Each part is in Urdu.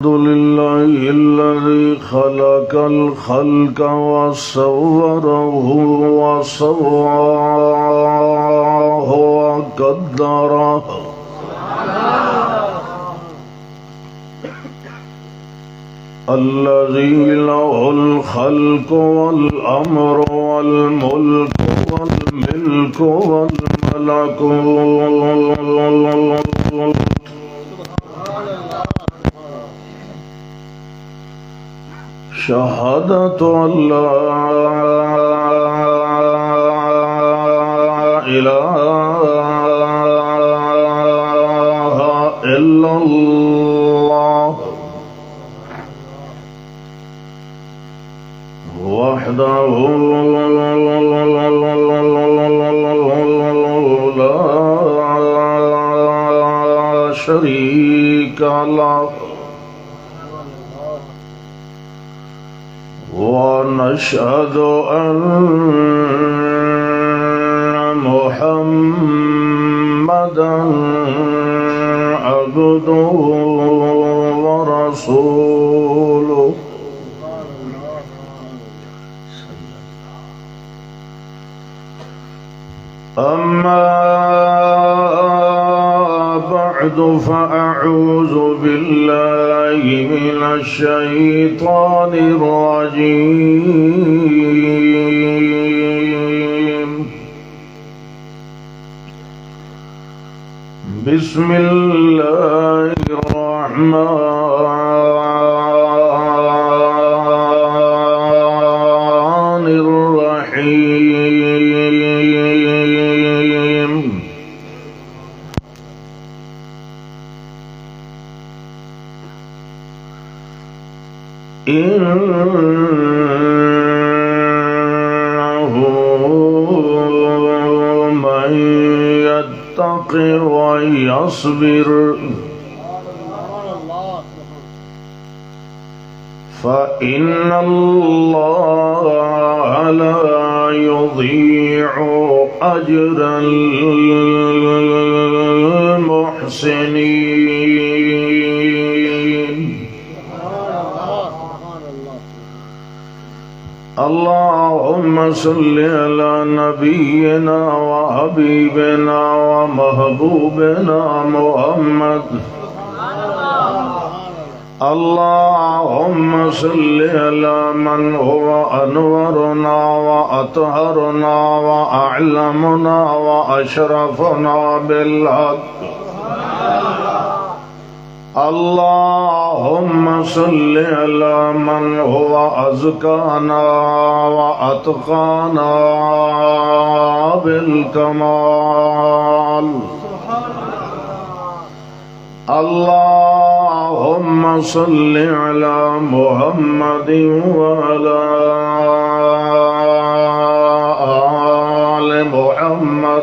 الحمد لله الذي خلق الخلق وصوره وسواه وقدره الذي له الخلق والأمر والملك والملك والملكوت شهادة أن لا إله إلا الله وحده لا شريك له ونشهد أن محمدًا عبده ورسوله أما بعد فأعوذ بالله من الشيطان الرجيم بسم الله الرحمن الرحيم إنه من يتق ويصبر فإن الله لا يضيع أجر المحسنين اللهم صل على نبينا وحبيبنا ومحبوبنا محمد اللهم صل على من هو أنورنا وأطهرنا وأعلمنا وأشرفنا بالحق اللهم صل على من هو أزكانا وأتقانا بالكمال اللهم صل على محمد وعلى آل محمد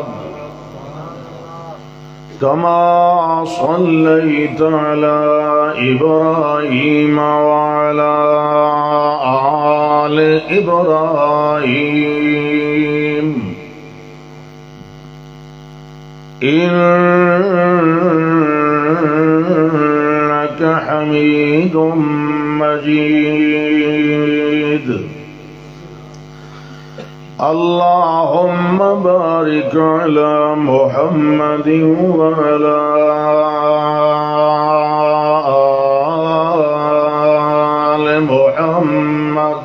كما صليت على إبراهيم وعلى آل إبراهيم إنك حميد مجيد اللهم بارك على محمد وعلى آل محمد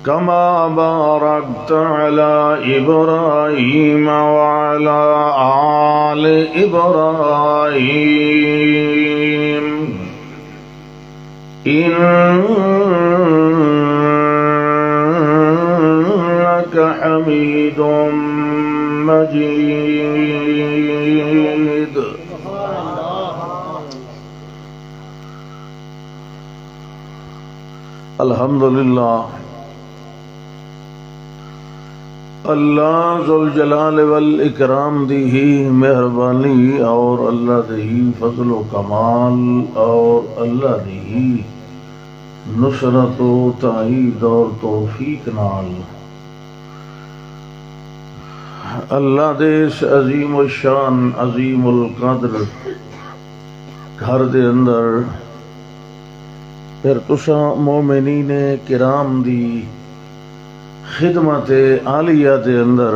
كما باركت على إبراهيم وعلى آل إبراهيم إنك حميد مجيد الحمدللہ اللہ ذوالجلال والاکرام دی ہی مہربانی اور اللہ دی ہی فضل و کمال اور اللہ دی ہی نصرت و تائید اور توفیق نال اللہ دے اس عظیم الشان عظیم القدر گھر دے اندر پھر تساں مومنین کرام دی خدمت عالیہ دے اندر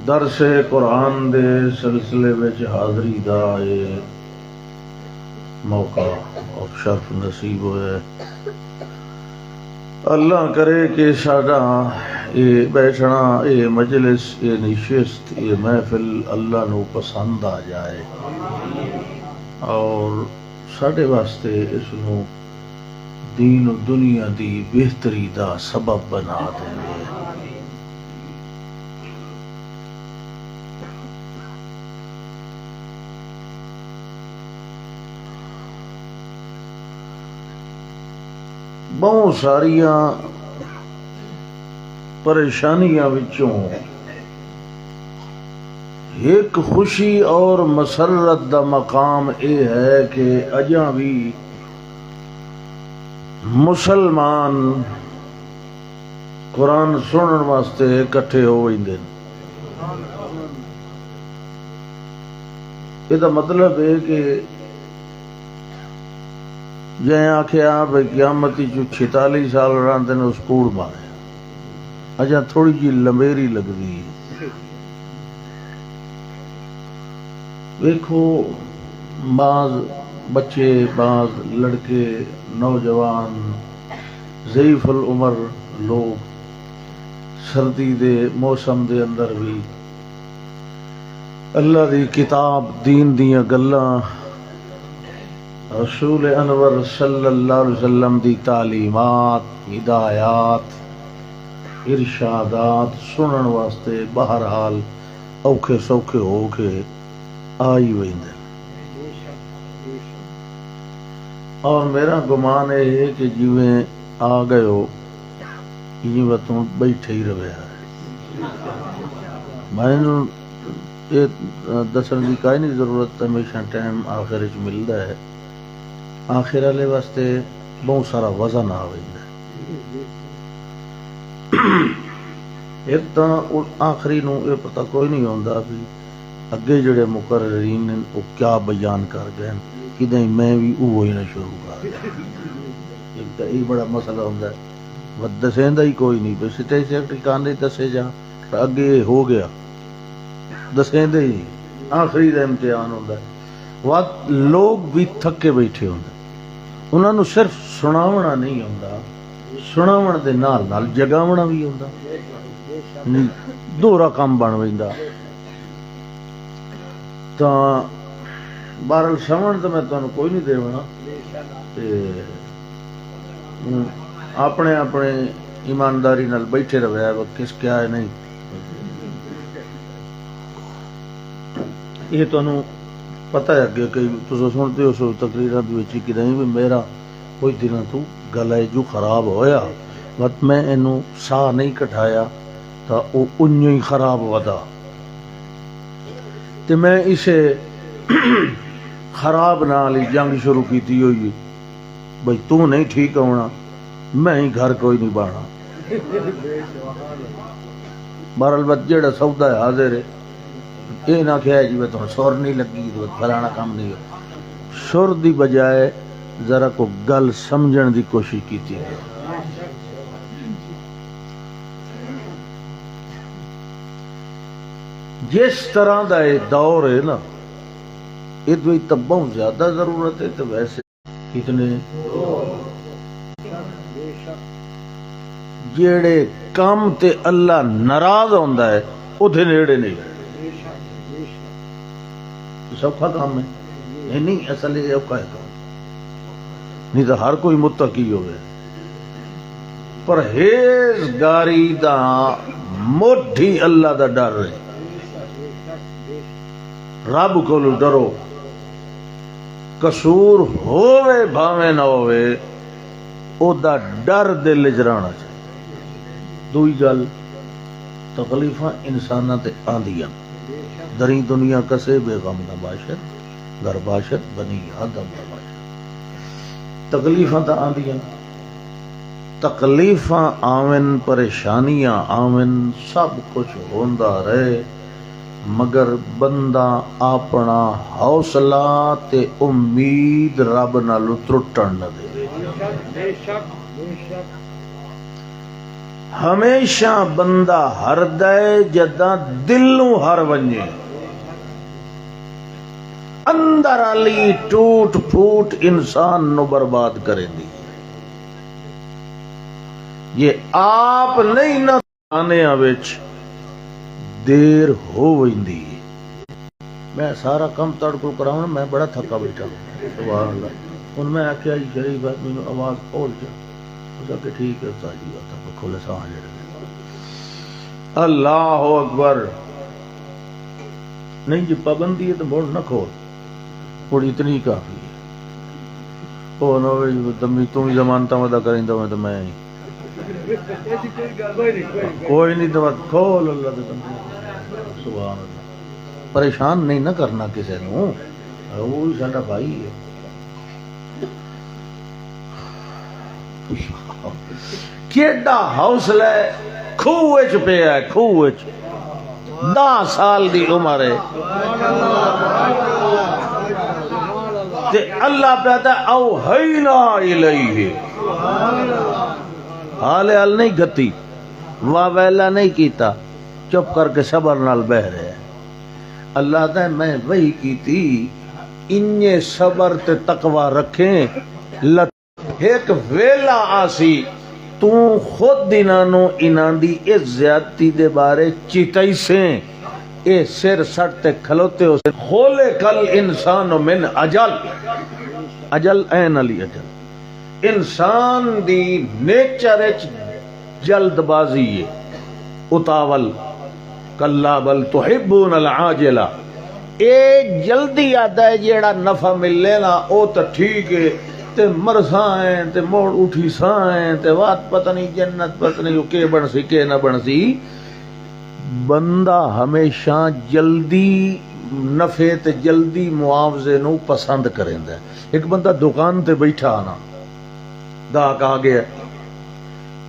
درس قرآن دے سلسلے وچ حاضری دا موقع اور شرف نصیب ہوئے. اللہ کرے کہ ساڈا یہ بیٹھنا، یہ مجلس، یہ نشست، یہ محفل اللہ نو پسند آ جائے اور ساڈے واسطے اس نو دین و دنیا دی بہتری دا سبب بنا دے. بہت ساریاں پریشانیاں وچوں ایک خوشی اور مسرت دا مقام یہ ہے کہ اجاں بھی مسلمان قرآن سنن واسطے کٹھے ہو ویندے. یہ مطلب ہے کہ جائیں آخیا بھائی قیامت 46 سال رہتے نے اس کوڑ مارے اجا تھوڑی جی لمبیری لگتی ہے. دیکھو بعض بچے، بعض لڑکے، نوجوان، ضعیف العمر لوگ سردی دے موسم دے اندر بھی اللہ دی کتاب، دین دیاں گلاں، رسول انور صلی اللہ علیہ وسلم دی تعلیمات، ہدایات، ارشادات سنن واسطے بہرحال اوکھے سوکھے ہو کے آئی ویندے. اور میرا گمان ہے کہ جیویں آ گئے ہو جیویں تم بیٹھے ہی رہے ہیں. میں یہ دسن کی کوئی نہیں ضرورت، ہمیشہ ٹائم آخر وچ ملدا ہے. آخر والے واسطے بہت سارا وزن آ ویندا ہے. ایک تو آخری نو یہ پتہ کوئی نہیں ہوندا بھی اگے جڑے مقررین نے وہ کیا بیان کر گئے کدیں میں بھی وہی نہ شروع کر دیا. ایک تو یہ بڑا مسئلہ ہوندا ہے دسیندا ہی کوئی نہیں بس ٹھکانے دسے جا اگے ہو گیا دسیندے ہی. آخری دا امتحان ہوندا ہے. وقت لوگ بھی تھکے بیٹھے ہوندے، انہاں نو صرف سناونا نہیں ہوندا، سناون دے نال نال جگاونا بھی ہوندا، دوہرا کام بن ویندا. تاں بہرحال سمجھ تو میں تانوں کوئی نہیں دیونا تے اپنے اپنے ایمانداری نال بیٹھے رہے کس کیا ہے نہیں. یہ تانوں پتہ ہے کہ تساں سنتے ہو سو تقریراں دے وچ کہ نہیں میرا کوئی دنوں تو گلا جو خراب ہویا بس میں اینوں ساہ نہیں کٹھایا تا او انجوں ہی خراب ودا تے میں اسے خراب نال ہی جنگ شروع کیتی ہوئی بھئی تو نہیں ٹھیک ہونا میں ہی گھر کوئی نہیں بانا. بہرحال بس جیڑا سودا ہے حاضر ہے. یہ نہ کہا جی تم سر نہیں لگی تو فلانا کام نہیں ہو. سر دی بجائے ذرا کو گل سمجھن دی کوشش کی تھی. جس طرح دا یہ دور ہے نا یہ تو بہت زیادہ ضرورت ہے. تو ویسے کتنے جیڑے کام تے اللہ ناراض ہوندا ہے اوتھے نیڑے نہیں. سوکھا کام ہے یہ نہیں اصل یہ اوکھا ہے کام نہیں تو ہر کوئی متقی ہوئے. پرہیزگاری دا موٹھی اللہ دا ڈر ہے. رب کو ڈرو قصور ہووے بھاویں نہ ہووے او دا ڈر دل وچ رہنا چاہیے. دوئی گل تکلیفاں انساناں تے آندیاں دری دنیا کسے بے غم نہ باشد گھر باشد بنی آدم نہ باشد. تکلیفاں تا آندیاں تکلیفاں آون پریشانیاں آون سب کچھ ہوندا رہے مگر بندہ اپنا حوصلہ تے امید رب نالو ترٹن نہ دے. ہمیشہ بندہ ہر دے جداں دلوں ہر ونجے اندر علی ٹوٹ پھوٹ انسان نو برباد کرے دی. یہ آپ نہیں نہ آنے وچ دیر ہو ویندی. میں سارا کم تڑ کو کراؤں میں بڑا تھکا بیٹھا سبحان اللہ. ہن میں آکھیا جی شریف ہے مینوں آواز کھول کے اس کہ ٹھیک ہے استاد جی تھا کھولے سا اللہ اکبر. نہیں جی پابندی ہے تو موڑ نہ کھول تھوڑی اتنی کافی ہے. او نو تم ہی ضمانتہ وعدہ کریں تو میں کوئی نہیں تو کھول اللہ دے بندے سبحان اللہ. پریشان نہیں نہ کرنا کسی نو وہ ساڈا بھائی ہے. کیڈا حوصلہ ہے کھوہ وچ پیا ہے کھوہ وچ 10 سال دی عمر ہے تے اللہ کہتا ہے اوحینا الیہ حال حال نہیں گتی واہ ویلا نہیں کیتا چپ کر کے صبر نال بہ رہے. اللہ دا میں وہی کیتی انہیں صبر تے تقوی رکھیں ایک ویلا آسی تو خود انہوں انہاں دی اس زیادتی دے بارے چیتائی سے اے سر سٹ تے کھلوتے ہو سے خولے کل انسان من اجل اجل این علی اجل. انسان دی نیچر اچ جلد بازی ہے اتاول کلا بل تحبون العاجلہ. اے جلدی آدھا ہے جیڑا نفع ملے نا او تو ٹھیک ہے تے مرساں ہیں تے موڑ اٹھی ساں ہیں تے وات پتہ نہیں جنت پتہ نہیں کہ بن سی کہ نہ بن سی. بندہ ہمیشہ جلدی نفع تے جلدی معاوضے نو پسند کریندا ہے. ایک بندہ دکان تے بیٹھا نا گاہک آ گیا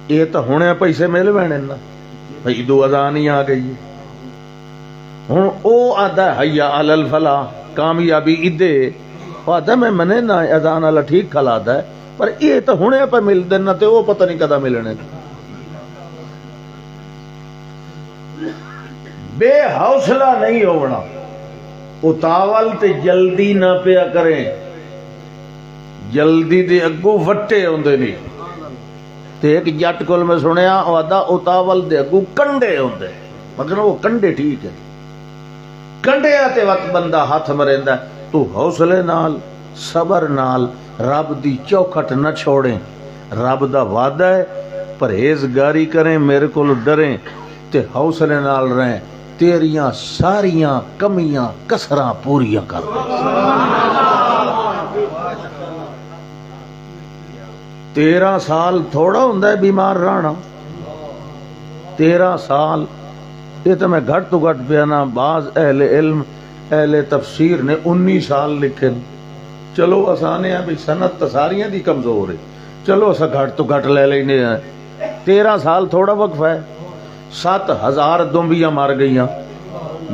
یہ تو ہونے پیسے مل بینے نا بھائی دو اذان ہی آ گئی ہوں او آدھا حیا علی الفلاح کامیابی ادے آدھا میں منے نا اذان والا ٹھیک کھلا ہے پر یہ تو ہونے پہ مل دینا تے وہ پتہ نہیں کدا ملنے. بے حوصلہ نہیں ہونا اتاول تے جلدی نہ پیا کریں. جلدی دے اگو وٹے ہوندے نہیں تے ایک جٹ کول میں سنیا آدھا اتاول دے اگو کنڈے ہوندے مگر وہ کنڈے ٹھیک ہے کنڈے آتے وقت بندہ ہاتھ مریندا. تو حوصلے نال صبر نال رب دی چوکھٹ نہ چھوڑیں. رب دا وعدہ ہے پرہیزگاری کریں میرے کول ڈریں تے حوصلے نال رہیں تیریاں ساریاں کمیاں کسراں پوریاں کر دیں. 13 سال تھوڑا ہوندا ہے بیمار رہنا. 13 سال یہ تو میں گھٹ تو گھٹ پیا نا بعض اہل علم اہل تفسیر نے 19 سال لکھے. چلو آسانے ہیں بھی سنت تساریاں دی کمزور ہے چلو اسا گھٹ تو گھٹ لے لینے ہیں. 13 سال تھوڑا وقفہ ہے. 7000 دمبیاں مر گئیاں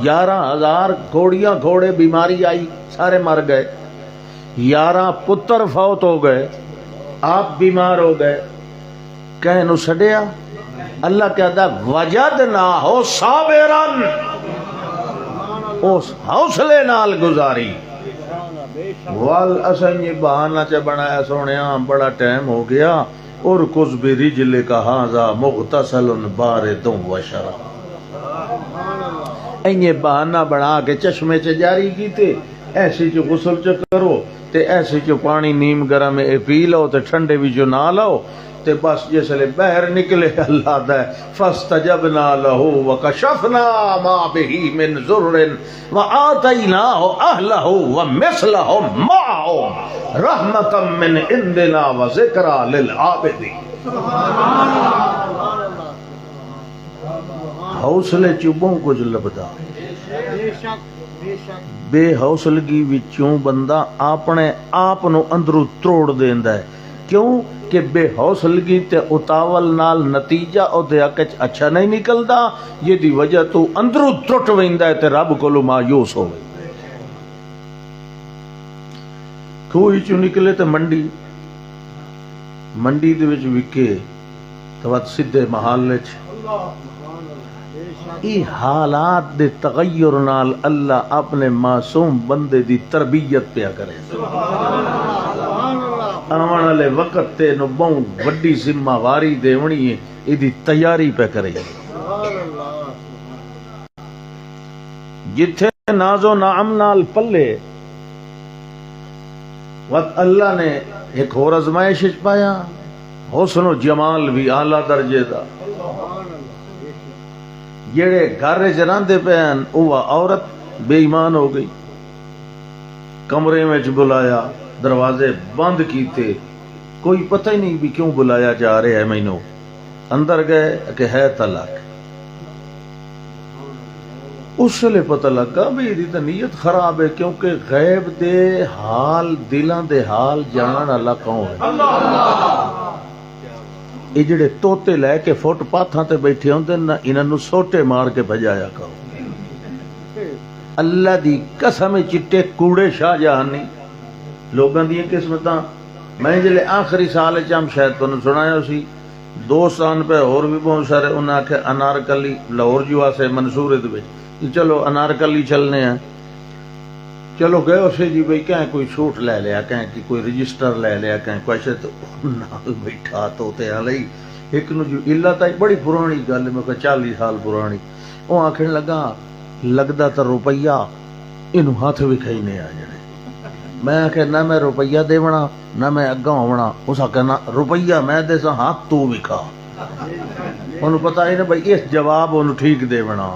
11,000 گھوڑیاں گھوڑے بیماری آئی سارے مر گئے. 11 پتر فوت ہو گئے آپ بیمار ہو گئے. کہنو سڈیا اللہ کہتا وجدنا ہو صابرن اس حوصلے نال گزاری. وال اسن یہ بہانہ چ بنایا سونیا بڑا ٹائم ہو گیا اور کچھ بھی رجل کا ہاذا مغتسل بارد و شراب. یہ بہانہ بنا کے چشمے چ جاری کیتے ایسے چ غسل چ کرو تے ایسے چ پانی نیم گرم پی لو تے ٹھنڈے بھی جو نہ لو تے بس جسلے باہر نکلے اللہ دا فاستجبنا له وکشفنا ما به من ضر وآتیناه اهله ومثلهم معهم رحمتا من عندنا وذکرى للعابدین. حوصلے چوبوں کچھ لبدا بے حوصلگی وچوں بندہ اپنے آپ نو اندروں توڑ دیندا ہے. کیوں کہ بے حوصلگی تے اتاول نال نتیجہ او دے حق وچ اچھا نہیں نکلدا، یہ دی وجہ تو اندروں ٹوٹ ویندا ہے تے رب کولوں مایوس ہوے۔ کھوئی چوں نکلے تے منڈی دے وچ وکے تو بات سدھے محلے چ ای حالات دے تغیر نال اللہ اپنے معصوم بندے دی تربیت پیا کرے۔ آن والے وقت تے نو بہوں وڈی ذمہ واری دیونی ہے، ایدی تیاری پہ کرے۔ جتھے ناز و نعم نال پلے وقت اللہ نے ایک اور ازمائش پایا، حسن و جمال بھی اعلیٰ درجے دا۔ جڑے گھر جراندے پہن وہ عورت بے ایمان ہو گئی، کمرے میں بلایا، دروازے بند کیتے، کوئی پتہ ہی نہیں بھی کیوں بلایا جا رہے ہے مینوں۔ اندر گئے کہ ہے طلاق۔ اس لئے پتہ لگا بھی یہ تو نیت خراب ہے، کیونکہ غیب دے حال دلان دے حال جانن اللہ کون ہے؟ یہ جڑے توتے لے کے فٹ پاتھاں تے بیٹھے ہوندے نا، انہاں نوں سوٹے مار کے بھجایا کرو۔ اللہ دی قسم چٹے کوڑے شاہ جہانی لوگاں دی قسمتاں۔ میں جلے آخری سال چم شاید تانوں سنایا سی، 2 سال پہ اور بھی بہت سارے انہاں آکھے انارکلی لاہور جو آسے منصورے دے وچ چلو انارکلی چلنے ہیں، چلو گئے اسے جی بھئی کہیں کوئی سوٹ لے لیا، کہیں کی کوئی رجسٹر لے لیا، کہیں کوئی ایسے تو نال بیٹھا توتے علی ایک نو جو اللہ تا بڑی پرانی گل میں کہ 40 سال پرانی، وہ آکھنے لگدا تا روپیہ انہوں ہاتھ وکھائینے آ جانے۔ میں آکھے نہ میں روپیہ دیونا نہ میں اگاں ہونا، اس آکھے نہ روپیہ میں دے سا ہاتھ تو وکھا۔ انہوں پتہ ہی نہ بھئی اس جواب انہوں ٹھیک دیونا۔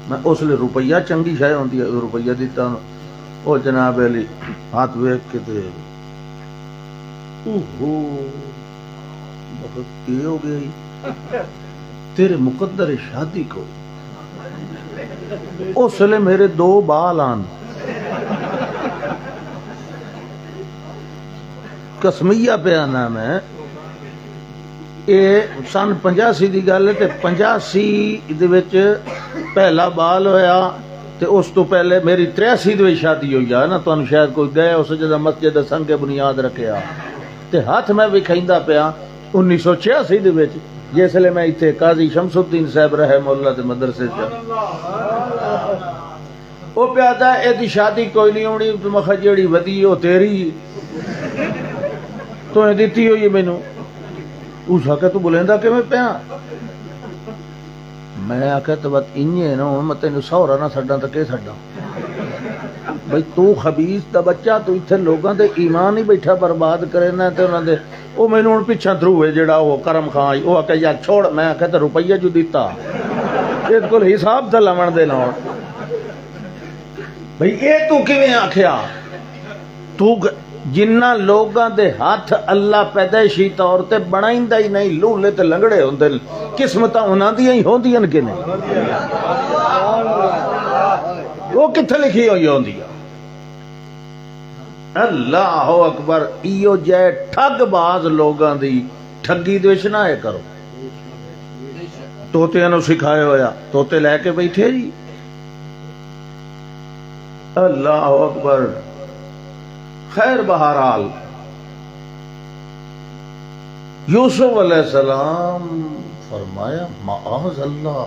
میں اس لئے روپیہ چنگی شاہ ہوندی ہے، روپیہ دیتا ہوں او جناب علی ہاتھ ویک کے دے اوہو بہت یہ ہو گئی تیرے مقدر شادی کو۔ اس لئے میرے 2 بال آن قسمیہ پہ آنا میں سن 85 دی گل ہے تے 85 دے وچ پہلا بال ہویا تے اس تو پہلے میری 83 دے وچ شادی ہوئی ہے نا، تانوں شاید کوئی گئے اس جگہ مسجد سنگ بنیاد رکھیا تے ہاتھ میں وکھائندا پیا 1986 دے وچ، جس لئے میں ایتھے قاضی شمس الدین صاحب رحم اللہ دے مدرسے سے او پیا دا ایدی شادی کوئی نہیں ہونی، مکھا جیڑی ودی او تیری تو دیتی ہوئی مینوں۔ اس آکے تو بلیندا کہ میں پیا، میں آکے تو بات انجے نا میں تینوں سہورا نہ چھڈاں تے کہ چھڈاں بھئی تو خبیث دا بچہ، تو ایتھے لوگاں دے ایمان ہی بیٹھا برباد کرے نا تے انہاں دے او مینوں ہن پیچھے تھرو ہے جڑا او کرم خان او آکے یار چھوڑ، میں آکے تے روپیہ جو دیتا اس کول حساب تے لون دے نال بھئی اے تو کیویں آکھیا؟ تو جنہ لوگاں دے ہاتھ اللہ پیدائشی طور تے بنائندا ہی نہیں، لولے تے لنگڑے ہوندے، قسمتاں انہاں دیاں ہی ہوندیاں کہ نہیں؟ وہ کتھے لکھی ہوئی ہوندی؟ اللہ اکبر۔ ایو جے ٹھگ باز لوگاں دی ٹھگی دے وچ نہ اے کرو۔ توتیاں نو سکھائے ہویا، توتے لے کے بیٹھے جی۔ اللہ اکبر۔ خیر بہرحال یوسف علیہ السلام فرمایا معاذ اللہ،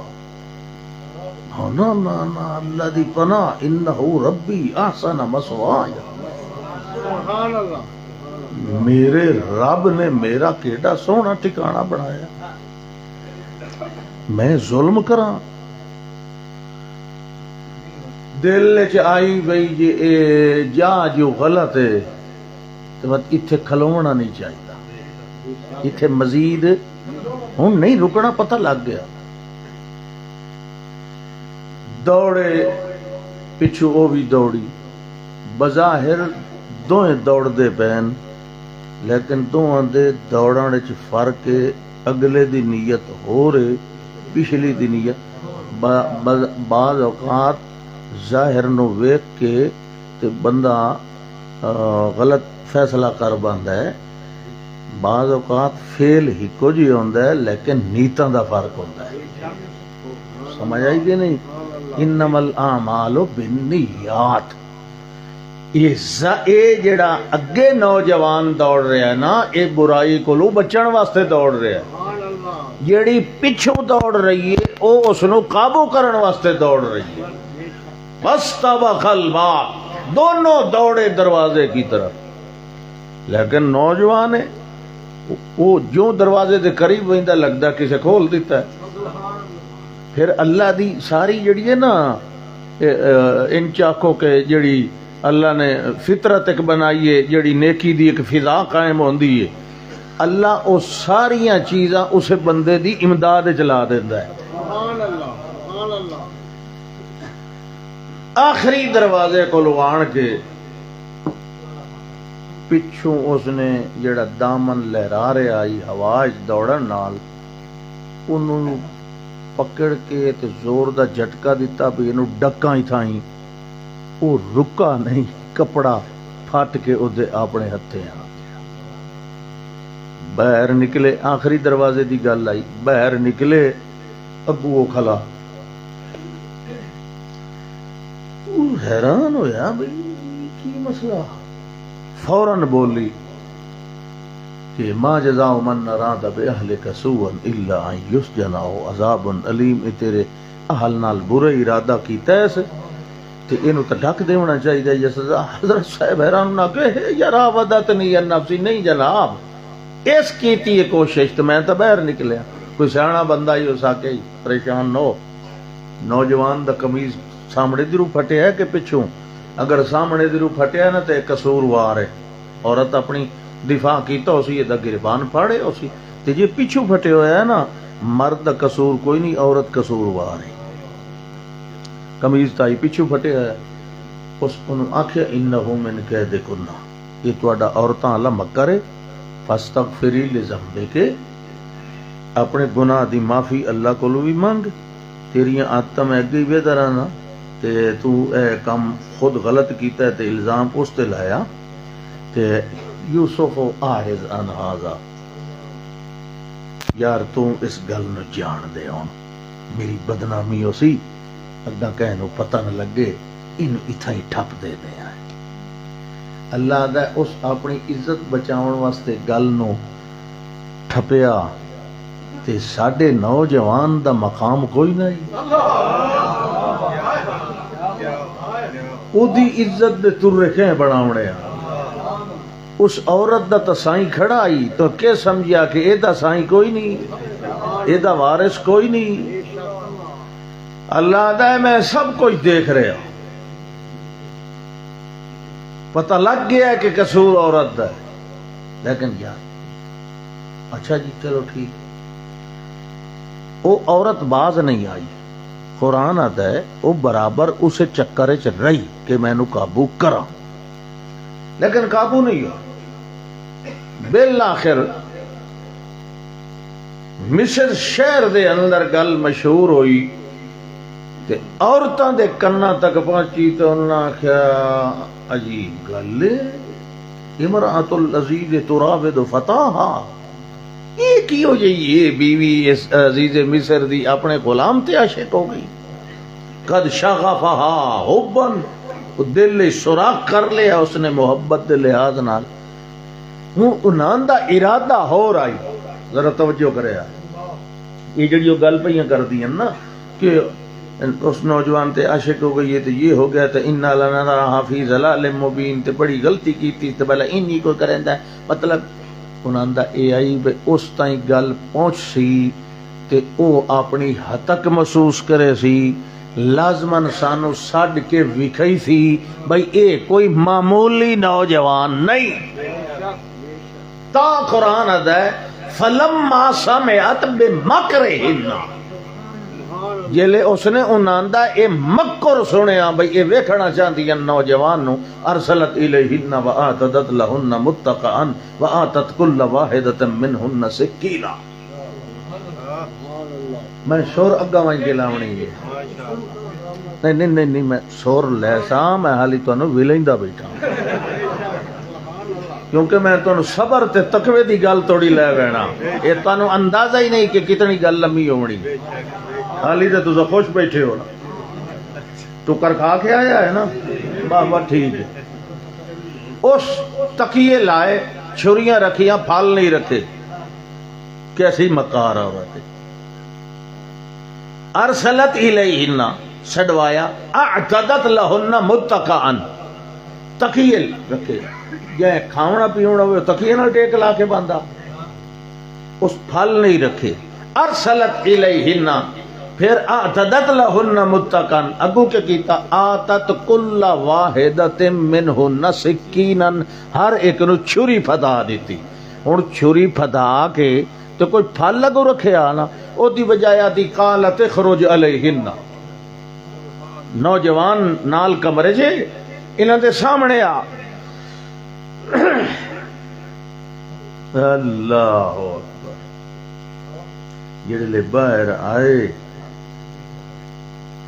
نا نا نا اللہ دی پناہ، انہو ربی احسن مثوایا، سبحان اللہ، میرے رب نے میرا کیڑا سونا ٹھکانہ بنایا، میں ظلم کراں؟ دل چ آئی بھئی جا جو غلط ہے تو بات اتھے کھلونا نہیں چاہیے، اتھے مزید ہوں نہیں رکنا، پتہ لگ گیا۔ دوڑے پچھو وہ بھی دوڑی، بظاہر دوئیں دوڑ دے پین، لیکن دوہاں دے دوڑانے چ فرق ہے، اگلے دی نیت ہو رہے پچھلی دی نیت۔ بعض اوقات ظاہر نو ویکھ کے تے بندہ غلط فیصلہ کر بندا ہے، بعض اوقات فیل ہی کچھ ہی ہوندا ہے لیکن نیتاں دا فرق ہوندا ہے. سمجھ آئی کہ نہیں؟ انما الاعمال بالنیات. اے جڑا اگے نوجوان دوڑ رہا ہے نا، اے برائی کولو بچن واسطے دوڑ رہا ہے. جیڑی پچھوں دوڑ رہی ہے او اس نو قابو کرن واسطے دوڑ رہی ہے. فاستبق الباب، دونوں دوڑے دروازے کی طرف. لیکن نوجوان ہے وہ جو دروازے دے قریب ویندا لگدا کسے کھول دیتا ہے. پھر اللہ دی ساری جڑی ہے نا ان چاکو کے جڑی اللہ نے فطرت ایک بنائی ہے، جڑی نیکی دی ایک فضا قائم ہوندی ہے، اللہ او ساریاں چیزاں اسے بندے دی امداد چلا دیندا ہے. سبحان اللہ سبحان اللہ. آخری دروازے کو لوان کے پچھوں اس نے جڑا دامن لہرا رہا آئی ہواج دوڑن نال انہوں پکڑ کے تے زور دا جھٹکا دیتا بھی انہوں ڈکاں ہی تھائیں. وہ رکا نہیں، کپڑا پھٹ کے ادھے اپنے ہتھے آ گیا. باہر نکلے، آخری دروازے دی گل آئی، باہر نکلے ابو کھلا. حیران ہویا بھئی کی مسئلہ. فوراً بولی کہ ما جزاء من اراد باہلک سوءا الا ان یسجن او عذاب علیم. تیرے اہل نال برے ارادہ کیتا ہے تے اینو تے ڈھک دیونا چاہیے یا سزا. حضرت صاحب حیران نہ کہ یا راودتنی النفسی. نہیں جناب، اس کیتی ہے کوشش تو میں تو باہر نکلیا. کوئی سیاںا بندہ ہی ہو سکے، پریشان نہ ہو. نوجوان دا قمیض سامنے دی رو پھٹیا ہے کہ پچھوں؟ اگر سامنے دی رو پھٹیا نا تے قصوروار ہے. عورت اپنی دفاع کیتا اسی یہ دا گربان پھاڑے اسی. تے جے پیچھوں پھٹے ہویا ہے نا، مرد دا قصور کوئی نہیں، عورت قصوروار ہے. قمیض تائی پیچھوں پھٹے ہے. اس انہوں آکھیا انہو من کیدکن، یہ تواڈا عورتاں اللہ مکر ہے. فاستغفری لذنبک، اپنے گناہ دی معافی اللہ کولو بھی مانگ. تیریاں عادتاں میں اگے بے درانا تے تو اے کم خود غلط کیتا ہے تے الزام اس تے لایا. تے یوسف اعرض عن ھذا، یار تو اس گل نو جان دے. ہن میری بدنامی ہو سی، اگا کہنو پتہ نہ لگے، اینو اتھا ہی ٹھپ دے دے. اللہ دا اس اپنی عزت بچاؤن واسطے گل نو ٹھپیا تے ساڈے نوجوان دا مقام کوئی نہیں. او دی عزت دے ترے کہیں بناونے. اس عورت دا تا سائیں کھڑا آئی تو کہ سمجھیا کہ اے دا سائیں کوئی نہیں، اے دا وارث کوئی نہیں. اللہ دا میں سب کچھ دیکھ رہا. پتہ لگ گیا کہ قصور عورت دا ہے. لیکن یار اچھا جی چلو ٹھیک. وہ عورت باز نہیں آئی. قرآن آتا ہے وہ برابر اسے چکر چ رہی کہ میں نو قابو کرا، لیکن قابو نہیں ہوا. بالآخر مصر شہر دے اندر گل مشہور ہوئی تے عورتاں دے کنا تک پہنچی تو انہوں نے آخیا عجیب گل ہے، امرأۃ العزیز تراود فتاہا. یہ کی ہو جائی یہ بیوی اس عزیز مصر دی اپنے غلام تے عاشق ہو گئی. قد شغفہا حبا، دل سوراخ کر لیا اس نے محبت دے لحاظ نال. ہوں انہاں دا ارادہ ہو رہا. ذرا توجہ کرے. یہ جڑی گل پہ کر دی نا کہ اس نوجوان تے عاشق ہو گئی تے یہ ہو گیا تے انا لنراھا فی ضلال مبین تے بڑی غلطی کیتی تے بھلا اینی کوئی کریندا ہے. مطلب انہاں دا اے آئی اس تائیں گل پہنچ سی تے او اپنی حد تک محسوس کرے سی. لازمن سانو سڈ کے وکھئی سی بھئی اے کوئی معمولی نوجوان نہیں. تا قرآن ادا ہے فلما سمعت بمکرہن، جلے اس نے انہاں دا اے مکر سنیا بھئی اے ویکھنا چاہندی نوجوان نو، ارسلت الیہن وآتت لہن متقعا وآتت کل واحدۃ منہن سکینا. میں شور اگا وائیں کے لاونی ہے. نہیں میں شور لے سا، میں حالی تانوں ولیندا بیٹھا. کیونکہ میں تمہیں صبر تے تقوی دی گل توڑی لے بینا، یہ تمہیں اندازہ ہی نہیں کہ کتنی گل لمبی ہونی، حالی تے تسا خوش بیٹھے ہو نا، ٹکر کھا کے آیا ہے نا، بابا ٹھیک ہے۔ اس تقیے لائے، چھریاں رکھیاں، پھل نہیں رکھے، کیسی مکار عورت ہے۔ ارسلت الیہن، چھڈوایا، اعتدت لہن متکئا، تقیے رکھے، جے کھاونا پیونا ہوئے تقیے نال ٹیک لا کے باندھا، اس پھل نہیں رکھے۔ ارسلت الیہن، پھر اعتدت لہن متکئا، اگو کے کیتا، آتت کل واحدۃ منہن سکینا، ہر ایک نو چھری پھدا دیتی۔ ہن چھری پھدا کے تو کوئی پھل لگو رکھے آنا، او دی بجائے آتی قالت اخرج علیہن، نوجوان نال کمرے جے انہاں دے سامنے آ، اللہ اکبر، جڑے لے باہر آئے،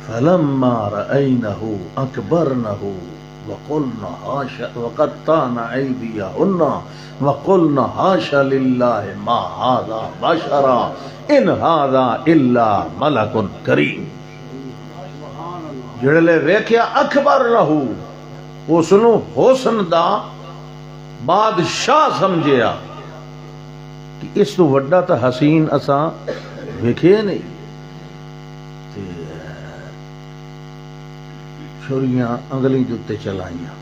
فلما رأینہ اکبرنہ وقلنا حاشا وقطعنا ایدیہن وقلنا حاشا للہ ما ھذا بشرا ان ھذا الا ملک کریم۔ جڑے لے ویکھیا اکبرنہ، اس نو حسن دا بادشاہ سمجھیا کہ اس تو وڈا تا حسین اساں ویکھے نہیں، چھریاں انگلی جتے چلائیاں،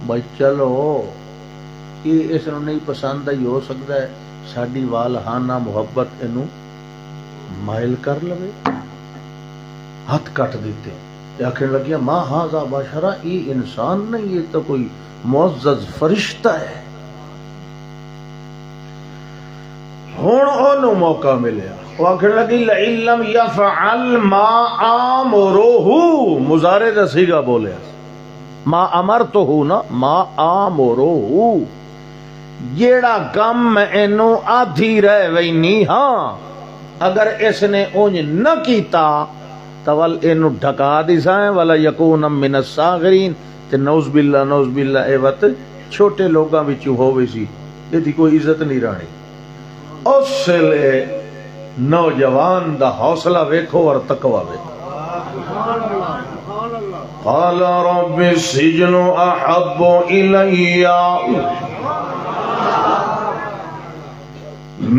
بھائی چلو یہ اس نو نہیں پسند ہی ہو سکتا ہے، ساڈی والہانہ محبت اینو مائل کر لوے، ہاتھ کٹ دیتے، آخر لگیا ما ھذا بشرا، یہ انسان نہیں، یہ تو کوئی معزز فرشتہ ہے۔ ہن اونوں موقع ملیا، وہ آخر لگی لئن لم یفعل ما آمرہ، مضارع دا صیغہ بولیا، ما امرتہ نا، ما آمرہ، جیڑا کم میں اینو آدھی رہ وینی، ہاں اگر اس نے اونج نہ کیتا تول اینو ڈھکا دی سائیں، ولا یکون من الصاغرین، تے نعوذ باللہ اے وقت چھوٹے لوگاں وچوں ہووے سی، یہ دی کوئی عزت نہیں رہنی۔ اس لئے نوجوان دا حوصلہ ویکھو اور تقوی ویکھو۔ قال رب السجن احب الی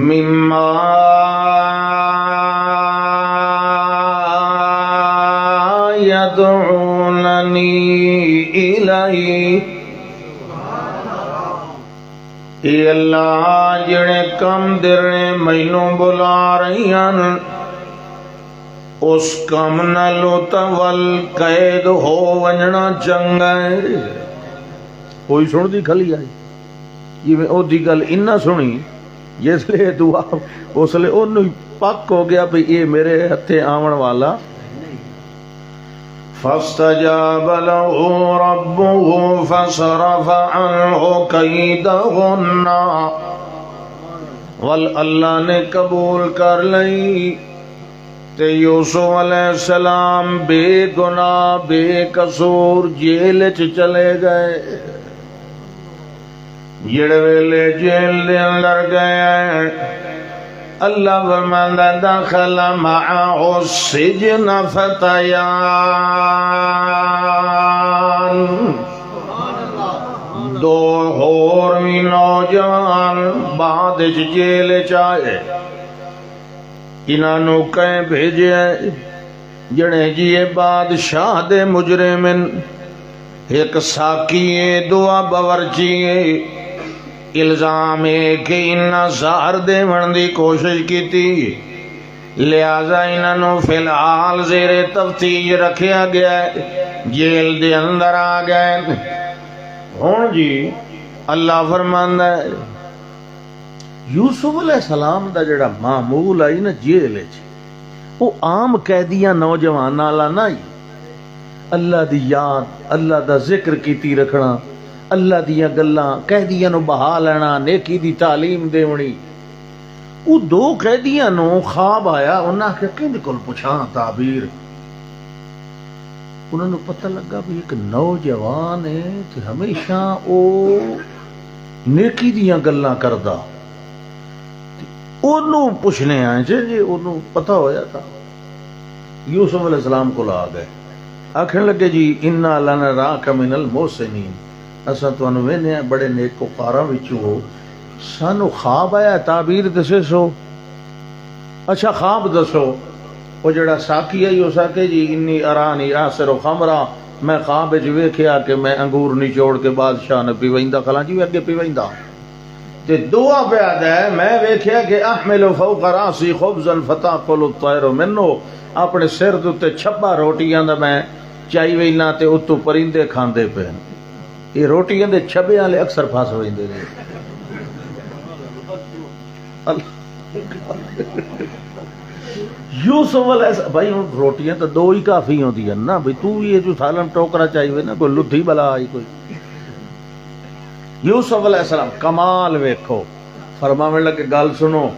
مما يدعونني إليه، اے اللہ جڑے کم درنے مینوں بلا رہی ہیں، اس کم نالو تول قید ہو ونجنا چنگا ہے۔ کوئی سن دی کھلی آئی، جی میں او دی گل انہا سنی، جس لئے دعا اس لئے انہوں پک ہو گیا بھی یہ میرے ہتھے آون والا۔ فاستجاب له ربه فصرف عنه كيدهن، اللہ نے قبول کر لئی تے یوسف علیہ السلام بے گناہ بے قصور جیل چلے گئے۔ جڑے ویلے جیل دے اندر گئے، اللہ فرماندا دخل معه السجن فتیان، دو اور بھی نوجوان بعد جیل چائے، انہوں کہیں بھیجے جڑے جیے بادشاہ دے مجرمن، ایک ساکیے دعا باورچیے، الزام ہے کہ انہاں زہر دیون دی کوشش کی تھی، لہذا انہوں فی الحال زیر تفتیش رکھیا گیا ہے، جیل دے اندر آ گئے۔ ہون جی اللہ فرماندا ہے یوسف علیہ السلام دا جڑا معمول آئی نا جیل وچ، وہ عام قیدیاں نوجوان والا نہیں، اللہ دی یاد اللہ دا ذکر کیتی رکھنا، اللہ دیاں گلاں قیدیاں نو بہا لینا، نیکی دی تعلیم دیونی۔ وہ دو قیدیاں نو خواب آیا، انہاں کہ کہندے کول پوچھاں تعبیر، انہوں نے پتہ لگا بھی ایک نوجوان ہے تے ہمیشہ او نیکی دیاں گلاں کردا، انہوں پوچھنے آئے جی انہوں پتہ ہویا تھا، یوسف علیہ السلام کو آ گئے، آکھن لگے جی انا لنراک من المحسنین، اساں تانوں وینے بڑے نیکوکاراں وچوں ہو، سانو خواب آیا، تعبیر دسے سو۔ اچھا خواب دسو۔ وہ جڑا ساکی ہے اس آکے جی انی ارانی آسر و خمرہ، میں خواب وچ ویکھیا کہ میں انگور نچوڑ کے بادشاہ نے پیویندا، کھلا جی اگے پیویندا تے دعا پہ آتا ہے میں ویکھیا کہ احمل فوق راسی خبزا فتاکل الطیر منه، اپنے سر تے چھپا روٹیاں دا میں چائی وینا تے اتو پرندے کھاندے پے، یہ روٹیاں دے چھبے والے اکثر پھس ویندے نے۔ یوسف علیہ السلام بھائی روٹیاں تو دو ہی کافی ہوندی ہیں نا، بھائی تو یہ جو سالن ٹوکرا چاہیے نا، کوئی لدھی بلا آئی کوئی۔ یوسف علیہ السلام کمال ویکھو، فرمانے لگے گل سنو،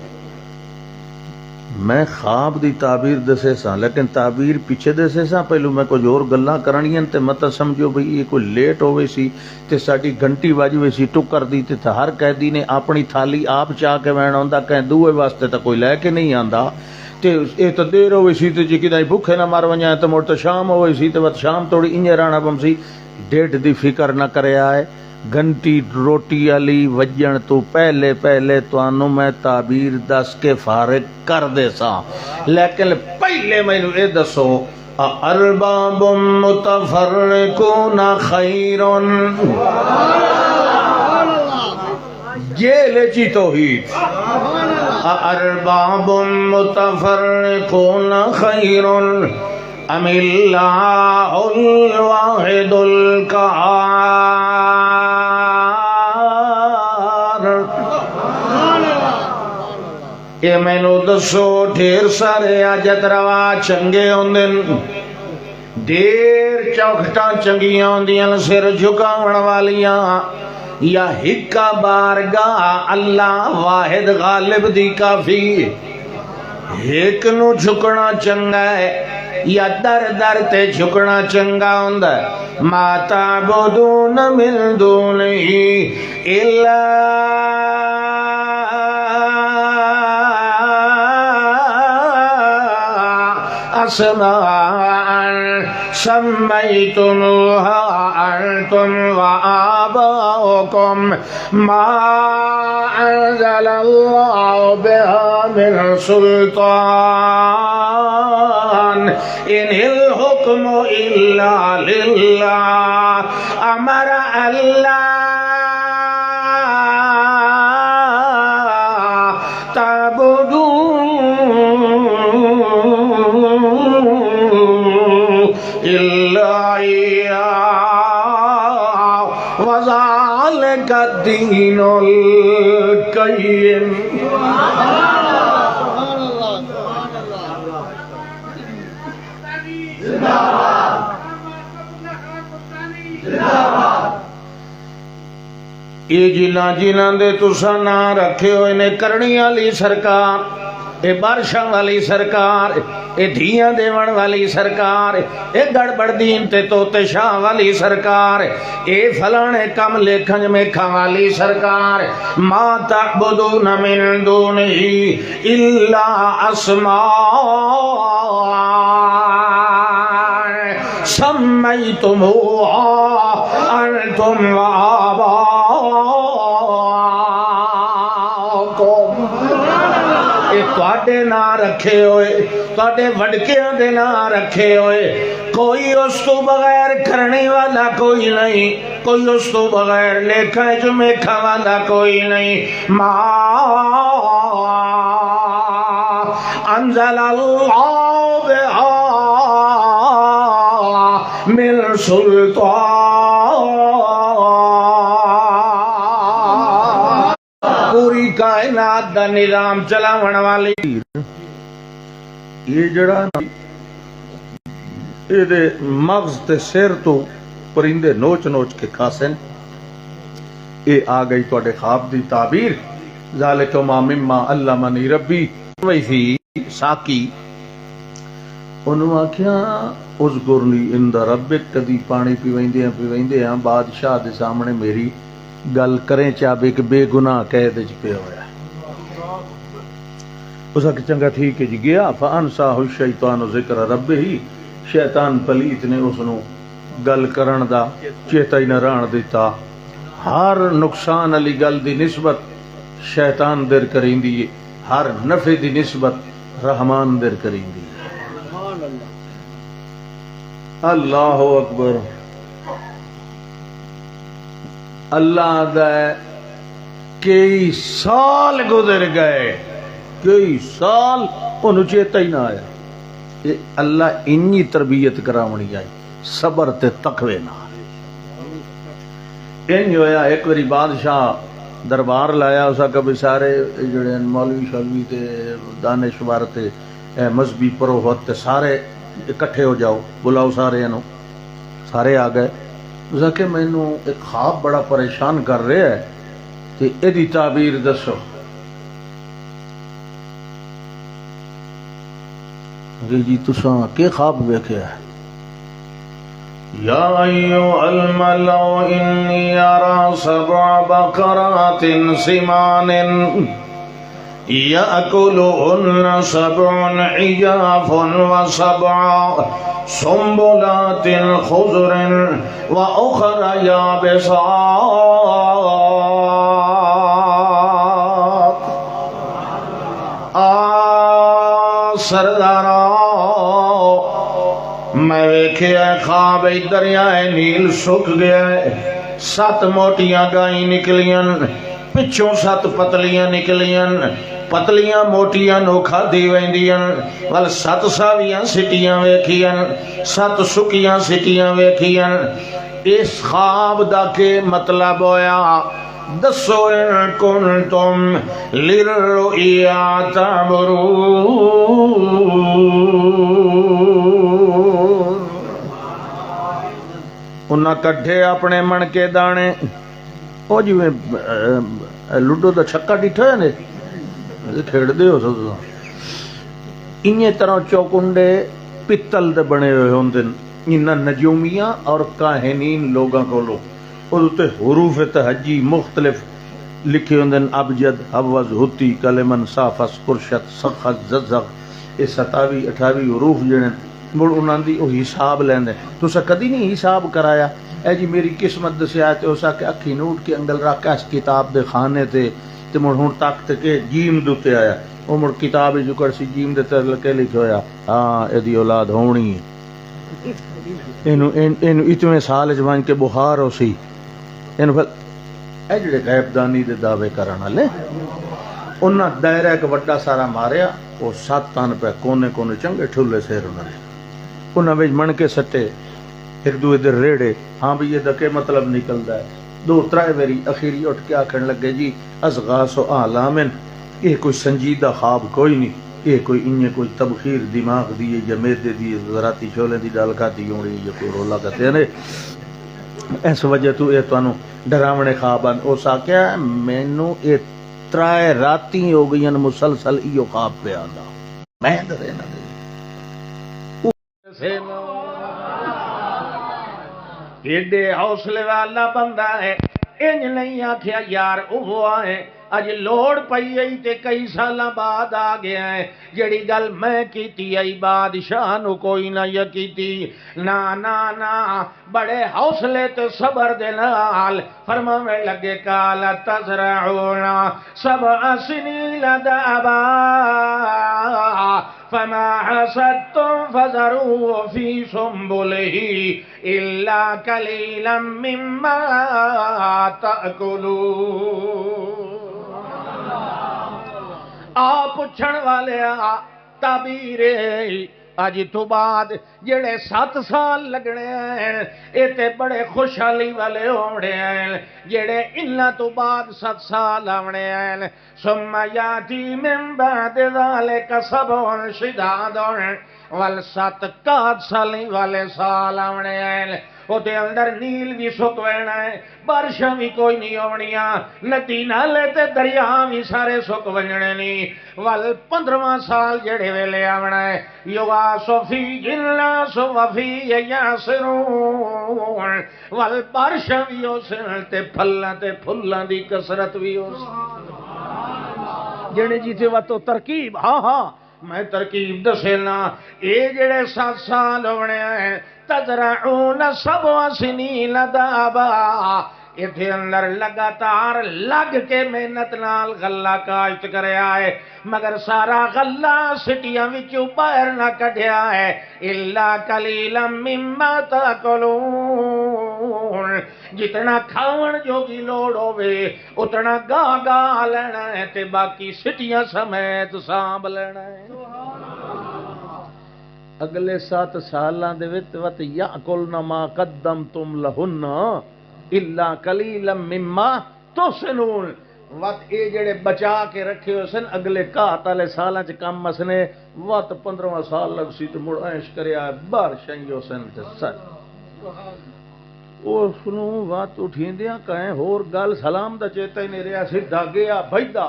میں خواب دی تعبیر دسے سا لیکن تعبیر پیچھے دسے سا، پہلو میں کچھ اور گلاں کرنیاں تے مت سمجھو بھئی یہ کوئی لیٹ ہوئے سی تے ساڈی گھنٹی بج ہوئی سی ٹکر دی تے ہر قیدی نے اپنی تھالی آپ چاہ کے وین آندا، کہیں دوے واسطے تا کوئی لے کے نہیں آندا تے اے تو دیر ہوئی سی تے جی کدائیں بھوکے نہ مر ونجائیں تے مڑ تو شام ہوئی سی تے بس شام توڑی انجے رانا بم سی، ڈیٹ دی فکر نہ کرے آئے، گھنٹی روٹی علی وجن تو پہلے پہلے توانوں میں تعبیر دس کے فارغ کر دے سا، لیکن پہلے میں اے دسو ارباب متفرقون خیر، جیلے چی توحید، ارباب متفرقون خیر ام اللہ الواحد القہار، یہ مینو دسو ڈھیر سارے آجت روا چنگے ہوندن، ڈھیر چوکھٹاں چنگیاں ہوندیاں سر جھکاون والیاں، یا ہکا بارگاہ اللہ واحد غالب دی کافی، ایک نو جھکنا چنگا ہے یا در در تے جھکنا چنگا ہوندا ہے، ما تعبدون من دونہ الا اسماء سمیتموها انتم وآباؤکم ما انزل اللہ بها من سلطان ان الحکم الا للہ، امر اللہ وذالک الدین القیم۔ یہ جنہ دے تساں نا رکھے ہوئے نے کرنی والی سرکار، اے بارشاں والی سرکار، اے دھیاں دیون والی سرکار، اے گڑبڑ دین تے توتے شاہ والی سرکار، اے فلانے کم لیکھن میکھا والی سرکار، ما تعبدون من دونہ الا اسماء سمیتموها انتم وآباؤکم، تواڈے نا رکھے ہوئے، تواڈے وڈکیاں دے نا رکھے ہوئے، کوئی اس تو بغیر کرنے والا کوئی نہیں، کوئی اس تو بغیر لیکھا جو میکھا والا کوئی نہیں، ما انزل اللہ بہا من سلطان، پوری کائنات دا نظام چلاون والی، یہ جڑا یہ دے مغز تے سر تو پرندے نوچ نوچ کے کھاسن، یہ آ گئی تواڈے خواب دی تعبیر، ذالک ما مما علمنی ربی۔ ویسی ساکی انہوں آکھیا اذکرنی عند ربک، کدی پانی پیویندے ہیں بادشاہ دے سامنے میری گل کریں چابے کہ بے گناہ قید وچ پیا ہویا ہے۔ اس کہ چنگا ٹھیک ہے جی گیا، فانساہ الشیطان ذکر ربہ، شیطان پلیت نے اس نو گل کرن دا چیتا ہی نہ رہن دیتا۔ ہر نقصان علی گل دی نسبت شیطان در کریندی ہے، ہر نفع دی نسبت رحمان در کریندی ہے۔ اللہ اکبر۔ اللہ دا کئی سال گزر گئے، کئی سال انہوں چیتا ہی نہ آیا۔ یہ اللہ انی تربیت کراونی آئی، صبر تے تقوی نہ انج ہویا۔ ایک واری بادشاہ دربار لایا، اسا کبھی سارے جڑے مولوی شولوی تے دانشور تے مذہبی پروہت تے سارے اکٹھے ہو جاؤ، بلاؤ سارے انہوں، سارے آ گئے۔ اسا کہ مینوں ایک خواب بڑا پریشان کر رہا ہے تے ایدی تعبیر دسو۔ جی تساں کے خواب ویکھیا ہے؟ یا ایھا الملأ انی ارى 7 بقرات سمان یأکلهن 7 عجاف و7 سنبلات خضر وأخر یابسات۔ سردارا میں ویکھیا خواب دریائے نیل سک گیا ہے، 7 موٹیاں گائیں نکلیاں، پچھوں 7 پتلیاں نکلیاں، پتلیاں موٹیاں نو کھادی ویندیاں، ول 7 ساویاں سٹیاں ویکھیاں، 7 سکیاں سٹیاں ویکھیاں۔ اس خواب دا کے مطلب ہویا؟ دسو ان کنتم للرؤیا تعبرون۔ انہاں کڈھے اپنے من کے دانے، او جی لڈو دا چھکا ڈٹھا ہے نے کھیڑ دے ہو سکتا، انہی طرح چوکنڈے پتل دے بنے ہوئے ہوندے، انہاں نجومیاں اور کاہنین لوگاں کو لو تے حروف تہجی مختلف لکھے ہوندے، ابجد حوض ہتی کلمن صافس پرشت سخت ززغ، یہ 27 28 حروف جڑے مڑ انہاں دی او حساب لیندے۔ تسا کدی نہیں حساب کرایا؟ اے جی میری قسمت دسیا تے اسا کہ اکھی نوٹ کے انگل رکھ اس کتاب دے خانے تے مڑ ہن تک تے کہ جیم دوتے آیا، او مڑ کتاب جو کرسی جیم دے تے لکھے لکھیا ہویا ہاں ایدی اولاد ہونی ہے، اینو اتنے سال وچ ون کے بخار ہو سی۔ اے جڑے غیب دانی دے دعوے کرن والے انہاں دائرہ ایک وڈا سارا ماریا، وہ 7 تن پہ کونے کونے چنگے ٹھلے سیر انہاں وچ من کے سٹے، ایک دوے دے ریڑے، ہاں بھی یہ دکے مطلب نکلدا ہے۔ 2 3 واری اخیری اٹھ کے آکھن لگے جی اصغاث و اعلامن، یہ کوئی سنجیدہ خواب کوئی نہیں، یہ کوئی انہیں کوئی تبخیر دماغ دیئے یا میدے دیئے ذراتی چھولے دی ڈال کھا دی ہونی یا کوئی رولا کہتے ہیں۔ اس وجہ تو یہ تو ڈراونے خوابان او سا کیا مینوں یہ 3 راتی ہو گئی مسلسل ایو خواب پہ آندا، میں ڈرے نہ دے ایڈے حوصلے والا بندہ ہے، انج نہیں آکھیا یار اوہ آئے اج لوڑ پئی ای تے کئی سالاں بعد آ گیا ہے، جڑی گل میں کیتی ای بادشاہ نو کوئی نہ یکیتی، نا نا نا بڑے حوصلے تے صبر دے نال فرماوے لگے کالا تزرعون 7 سنین دابا فما حصدتم فذروا في سنبله إلا قليلا مما تأكلون۔ آ پچھن والے تعبیر اج تو بعد جڑے 7 سال لگنے ہیں اے تے بڑے خوشحالی والے ہونے ہیں، جڑے انہاں تو بعد 7 سال آنے ہیں، ثم یاتی من بعد ذالک 7 شداد وال 7 قحط سالی والے سال آنے ہیں، او دے اندر نیل بھی سک وینا ہے، بارشاں بھی کوئی نہیں ہونیاں، ندی نالے تے دریا بھی سارے سک ونجنے نہیں، ول 15واں سال جڑے ویلے آونا ہے، یغاث فیہ الناس وفیہ یعصرون، ول بارشاں بھی ہو سن تے پھلاں تے پھلاں دی کثرت بھی ہو سن، جڑے جیتے وقت ترکیب، ہاں ہاں میں ترکیب دسینا، اے جڑے 7 سال ہونے ہیں، تزرعون 7 سنین دابا، اتھے اندر لگاتار لگ کے محنت نال غلہ کاشت کرے آئے، مگر سارا غلہ سٹیاں وچوں باہر نہ کڈھیا ہے، الا قلیلا مما تاکلون، جتنا کھاون جو کی لوڑ ہوئے اتنا گا گا لینا ہے تے باقی سٹیاں سمیت سانب لینا ہے۔ اگلے 7 سالاں دے وچ یاکلن ما قدمتم لہن الا قلیلا مما تحسنون، وقت اے جڑے بچا کے رکھے ہو سن اگلے 61 سالاں چ کم مسنے، وقت 15واں سال لگ سی تے مڑ عیش کریا باہر شنگیو سن تے سچ اس نو وقت اٹھیندیاں کہیں ہور گل سلام دا چیتا ہی نہیں رہا، سیدھا گیا بھجدا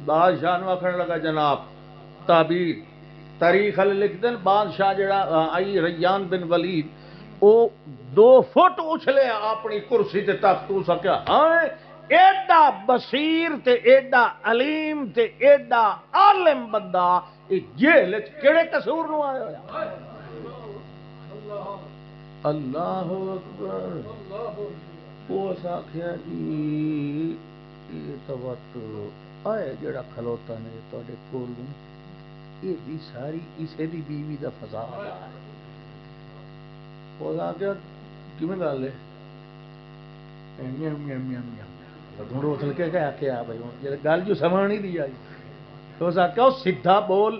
بادشاہ نو آکھن لگا جناب تعبیر تاریخ والے لکھ دین، بادشاہ جڑا آئی ریان بن ولید او 2 فٹ اچھلے اپنی کرسی تے تخت تو سکیا، ہاں ایڈا بصیر تے ایڈا علیم تے ایڈا عالم بندہ یہ جیل کیڑے قصور نو آیا ہویا؟ اللہ اکبر، اس آخیا جی یہ تو وقت آئے جڑا کھلوتا نے تواڈے کولوں یہ بھی ساری اسے دی بیوی دا فساد ہے۔ وہ آخیا کیویں گل ہے؟ ڈھونڈو اتل کے کہا کہ آ بھائی گل جو سمجھ نہیں دی آئی، تو اس آخیا سیدھا بول،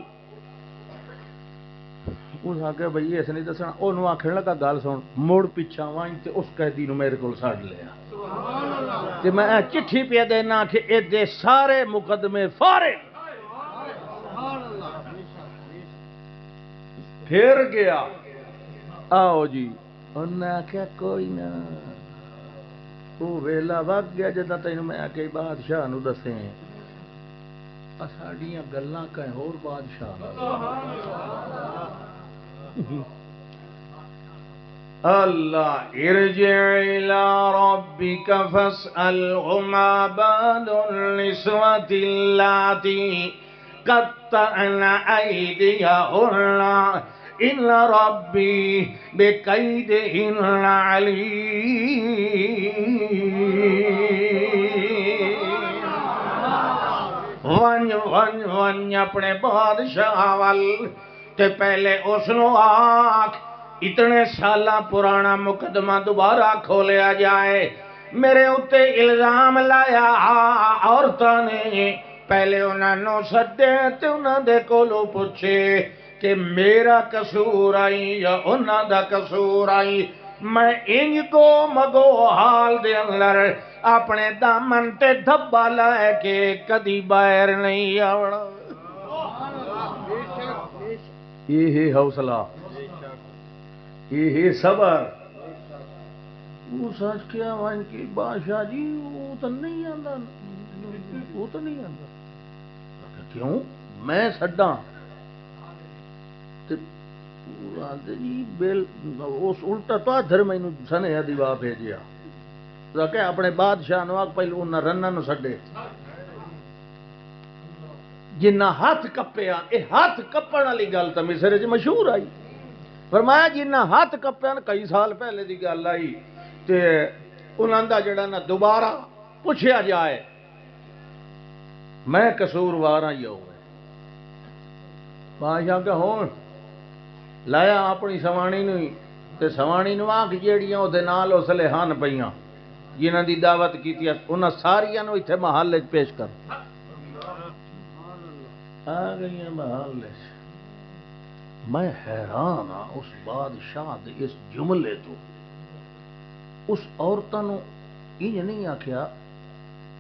اس آخیا بھائی ایسے نہیں دسنا، انہوں آخر لگا گل سن، مڑ پیچھا وائن تے اس قیدی نو میرے کو ساڑ لیا تے میں چٹھی پہ دینا کہ اے دے سارے مقدمے فارغ۔ پھر گیا آؤ جی، انہوں نے آخیا کوئی نہ، وہ ویلا وگ گیا جدا تین میں آ کے بادشاہ نو دسیں ساڈیاں گلاں کہیں ہور بادشاہ اللہ ارجع الى ربك فاسأله ما بال النسوة اللاتي قطعن أيديهن إن ربي بكيدهن عليم۔ ون اپنے بادشاہ وال تے پہلے اس نو آکھ اتنے سالہ پرانا مقدمہ دوبارہ کھولیا جائے، میرے اتے الزام لایا عورتاں نے، پہلے انہاں نو سدے تے انہاں دے کولو پوچھے کہ میرا قصور آئی یا انہاں دا قصور آئی، میں انج کو مگو حال دے اندر اپنے دامن تے دھبا لائے کے کدی باہر نہیں آوڑا۔ یہ حوصلہ، یہ صبر، وہ سچ کیا وان کی بادشاہ جی وہ تو نہیں آندا، وہ تو نہیں آندا، کیوں میں سڈاں جی بل اس الٹا تو ادھر مینوں سنیا دیوا بھیجیا کہ اپنے بادشاہ نو آگ پہلو انہاں رناں نو سڈے جنہ ہاتھ کپیا، اے ہاتھ کپن والی گل تو مصر وچ مشہور آئی، فرمایا جنہ ہاتھ کپیا کئی سال پہلے دی گل آئی تے انہاں دا جڑا نا دوبارہ پوچھیا جائے میں قصوروار ہاں یا ہوئے بادشاہ کہ ہون لایا اپنی سوانی نو ہی تے سوانی نو آنکھ جیڑیاں او دے نال اسلے ہن پئیاں جنہاں دی دعوت کیتی انہاں ساریاں نو ایتھے محل وچ پیش کر آ گئیاں محل وچ۔ میں حیران ہاں اس بادشاہ دے اس جملے تو، اس عورتاں نو انج نہیں آکھیا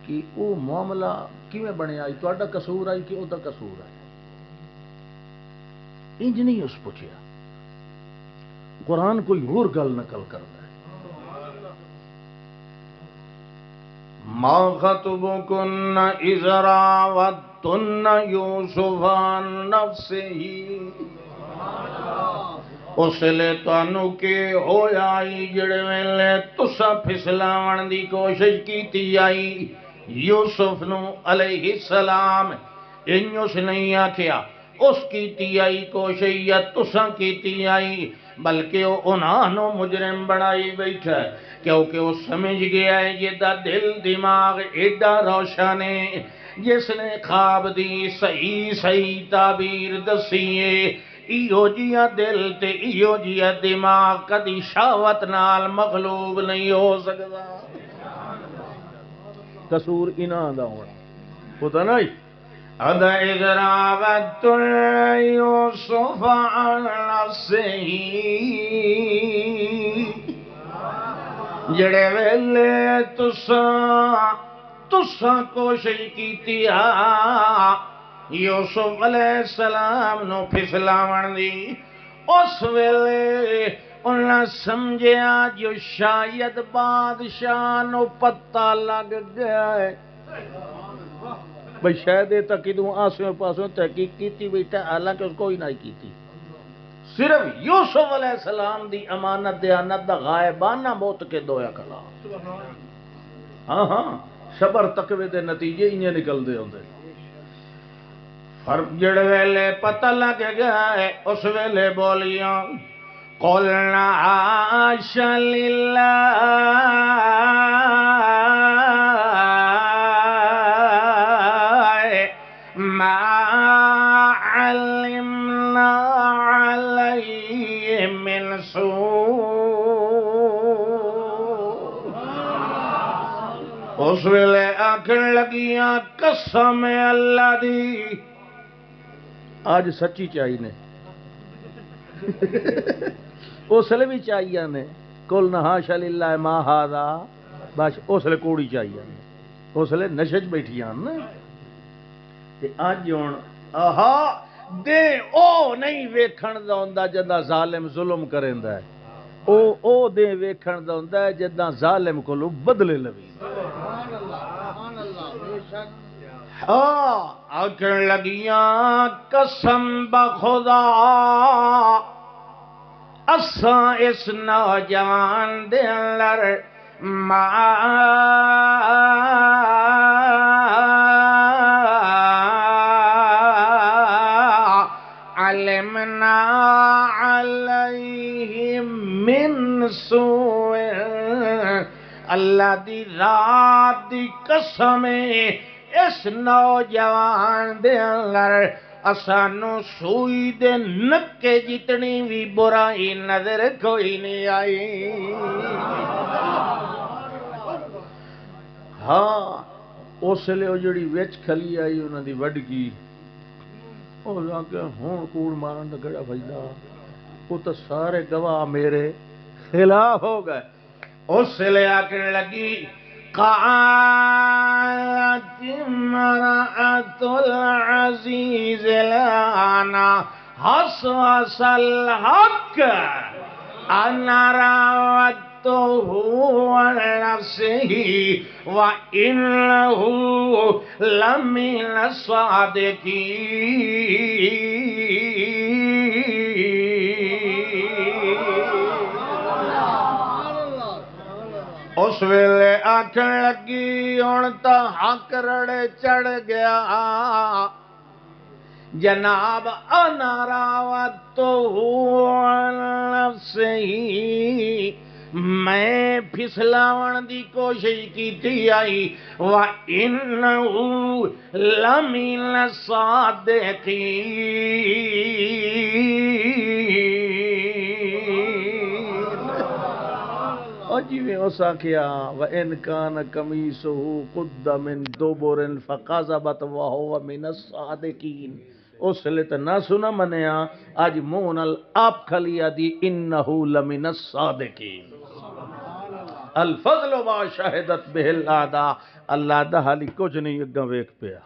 کہ او معاملہ کیویں بنیا آئی تہاڈا قصور آئی کہ او دا قصور آئی، انج نہیں اس پوچھیا، قرآن کوئی اور گل نقل کرتا ہے. ما خطبكن إذ راوتن يوسف عن نفسه اس لئے تانوں کے ہویا آئی جڑے ویلے تسا پھسلاون دی کوشش کیتی آئی یوسف نو علیہ السلام. ان اس نہیں آکھیا اس کیتی آئی کوشش یا تسا کیتی آئی، بلکہ وہ انہاں نو مجرم بنائی بیٹھا ہے، کیونکہ وہ سمجھ گیا ہے یہ دا دل دماغ ایڈا روشن ہے جس نے خواب دی صحیح تعبیر دسیے. ایو جیا دل تے ایو جیا دماغ کدی شہوت نال مغلوب نہیں ہو سکتا. قصور انہاں دا ہونا پتہ نہیں. اَدَا اِذْ رَاوَدتُّ يُوسُفَ عَن نَفْسِهِ جڑے ویلے تساں کوشش کیتی یوسف علیہ السلام نو پھسلاون دی، اس ویلے انہاں سمجھیا جو شاید بادشاہ نو پتہ لگ گیا ہے. بھئی شاید یہ تک ادھوں آسوں پاسوں تحقیق کیتی بیٹھا، حالانکہ اس کو ہی نہیں کیتی. صرف یوسف علیہ السلام دی امانت دیانت دا غائبانہ موت کے دویا کلا. ہاں صبر تقوی دے نتیجے انہیں نکل دے ہوندے. فرق جڑ ویلے پتہ لگ گیا ہے اس ویلے بولیاں قُلْنَا عَاشَ لِلَّهِ مَا عَلِمْنَا عَلَيْهِ مِنْ سُوءٍ. اس ویلے آکھن لگیاں قسم اللہ دی. آج سچی چاہی نے اس لئے بھی چاہیے نے کل نحاشا للہ ما ہادا بس اس لئے کوڑی چاہیے نے اس لئے نشج بیٹھی آن نا. آج ہون آہا دے او نہیں ویکھن دا ہوندا جدہ ظالم ظلم کریندا ہے، او دے ویکھن دا ہوندا ہے جدہ ظالم کولو بدلے لوی. آکھن لگیاں قسم بخدا اساں اس نوجوان دے اندر ما علمنا علیہ من سوء. اللہ دی رات دی قسم اس نوجوان دے اندر اسانو سوئی دے نکے جتنی بھی برائی نظر کوئی نہیں آئی. ہاں اس لئے وہ جڑی ویچ کھلی آئی انہوں دی وڈگی وہ جاکے ہون کوڑ مارن دا گڑا فائدہ، وہ تو سارے گواہ میرے خلاف ہو گئے. اس لئے آکھنے لگی قالت امرأة العزيز الآن حصص الحق أنا راودته عن نفسه وإنه لمن الصادقين. اس ویلے آکھن لگی ہن تا حق رڑے چڑھ گیا جناب انا راودته عن نفسه میں پھسلاون دی کوشش کیتی آئی وَإِنَّهُ لَمِنَ الصَّادِقِينَ. جی میں اسا کیا وَإِنْ كَانَ قَمِيصُهُ قُدَّ مِنْ دُبُرٍ فَكَذَبَتْ وَهُوَ مِنَ الصَّادِقِينَ. اس لئے تو نہ سنا منیا آج مون آپ کھلیا دی انہو لمن الصادقین. الفضل ما شہدت بہ الاعداء. اللہ دا حالی کچھ نہیں اگاں ویکھ پیا.